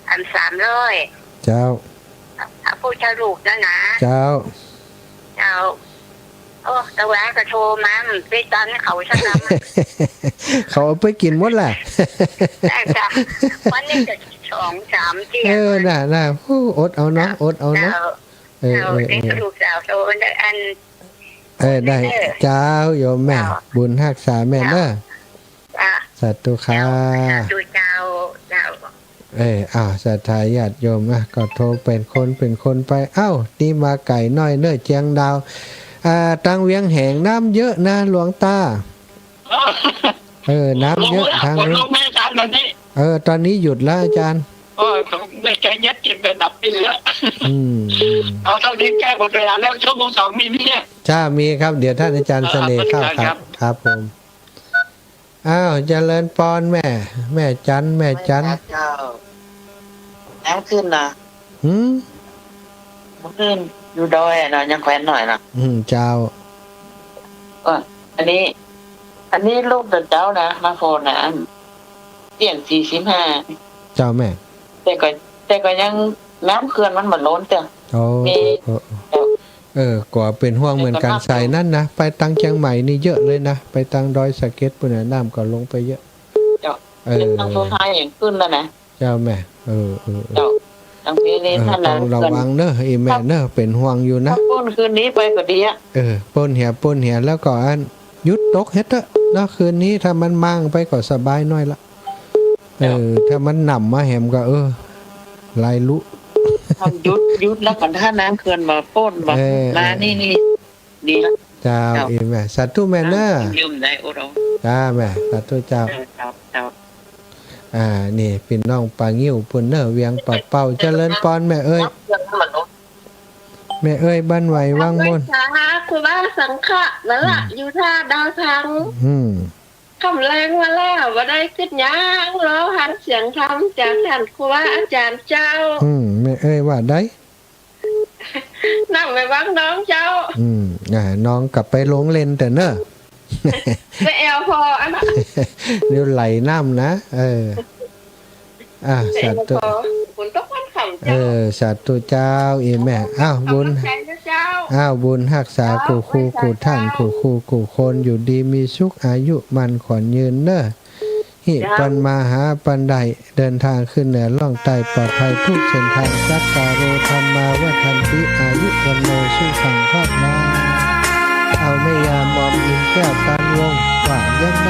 Speaker 3: อัน300
Speaker 2: เจ้า
Speaker 3: พระพุทธรูปนะ
Speaker 2: เจ้า
Speaker 3: เจ้าโอ้ตะแหวก็โทรมาไปตันเขาสักน้ำ
Speaker 2: เขาเอาไปกินหมดแหละ
Speaker 3: แต่จ้ะวันนี้จะ2-3เที่ยง
Speaker 2: น่ะอดเอาเนาะอดเอาเนาะ
Speaker 3: เราเป็นลูกสาวโตอัน
Speaker 2: ได้เจ้าโยมแม่ บุญรักษาแม่เด้อ
Speaker 3: อ่ะ
Speaker 2: สาธุค่ะ
Speaker 3: ดูเจ้า
Speaker 2: ศรัทธาญาติโยมก็โทรเป็นคนไปนี่มาไก่น้อยเน้อเจียงดาวตังเวียงแหงน้ำเยอะนะหลวงตาน้ำเยอะทางนี้
Speaker 5: ลงแม่อาจารย์ตอนนี้
Speaker 2: ตอนนี้หยุดแล้วอาจารย์
Speaker 5: ไม่ใจยัดกินไปดับไปเหลือ เอาเท่านี้แก้หมดเวลาแล้วชั่วโมง2มีเนี่ย
Speaker 2: จ้ามีครับเดี๋ยวท่านอาจารย์เสน่ห์เข้าครับผมเจริญปอนแม่จัน
Speaker 3: เจ้าน้ำขึ้นนะ ขึ้นอยู่ดอยนะยังแควนหน่อยนะ
Speaker 2: เจ้า
Speaker 3: อันนี้ลูกเจ้านะมาโฟนนะเตียง45
Speaker 2: เจ้าแม่
Speaker 3: แต่ก็ยังน้ำเขื่อนมันเหมือนล้นเจ้า
Speaker 2: ก็เป็นห่วงเหมือนกันใส่นั่นนะไปตังเชียงใหม่นี่เยอะเลยนะไปตังดอยสะเก็ดปุ่นน้ำก็ลงไปเยอะ
Speaker 3: ตั้งโซฟาอย่างขึ้นแล้วนะ
Speaker 2: เจ้าแม่
Speaker 3: เจ้าตั้งปีนี้ท่าน
Speaker 2: ต้องระวังเนอะแม่เนอะเป็นห่วงอยู่นะ
Speaker 3: ป้นคืนนี้ไปก็ดี
Speaker 2: ป้นเหียแล้วก็ยุดตกเฮ็ดเนาะคืนนี้ถ้ามันมั่งไปก็สบายน้อยละถ้ามันหนำมาแหมก็ลายลุ
Speaker 3: ทำยุดแล้วก่อนถ้าน้ำเขื่อนมาป้นมานี่ดีแล้ว
Speaker 2: เจ้าแม่สาธุแม่เนอะ
Speaker 3: ยืมได้โอ้เรา
Speaker 2: จ้าแม่สาธุเจ้านี่พี่น้องปางิ้วปุ่นเนอะเวียงปะเป่าเจริญปอนแม่เอ้ยบ้านไหวว่างมน
Speaker 3: คือว่าสังฆะนั่นแหละอยู่ท่าดาวทางคำแรงมาแล้วว่าได้ขึ้นยังแล้วหันเสียงทำจากท่านครูว่าอาจารย์เจ้า
Speaker 2: แม่เอ้ยว่าได้
Speaker 3: นั่งไปวังน้องเจ้า
Speaker 2: น้องกลับไปลงเล่นแต่เนอะ
Speaker 3: ไปแอลพออันนั้น
Speaker 2: เดี๋ยวไหลน้ำนะสาธุสาธุเจ้าแม่บุญบุญรักษากูท่านกูคนอยู่ดีมีสุขอายุมันขอนยืนเนอะหิปันมาหาปันใดเดินทางขึ้นเหนือล่องใต้ปลอดภัยทุกเส้นทางสักการโรธรรมาวัฏันติอายุวันโนสุขังครอบนาไม่ยามอมอินแก้วการวงว่ายังไง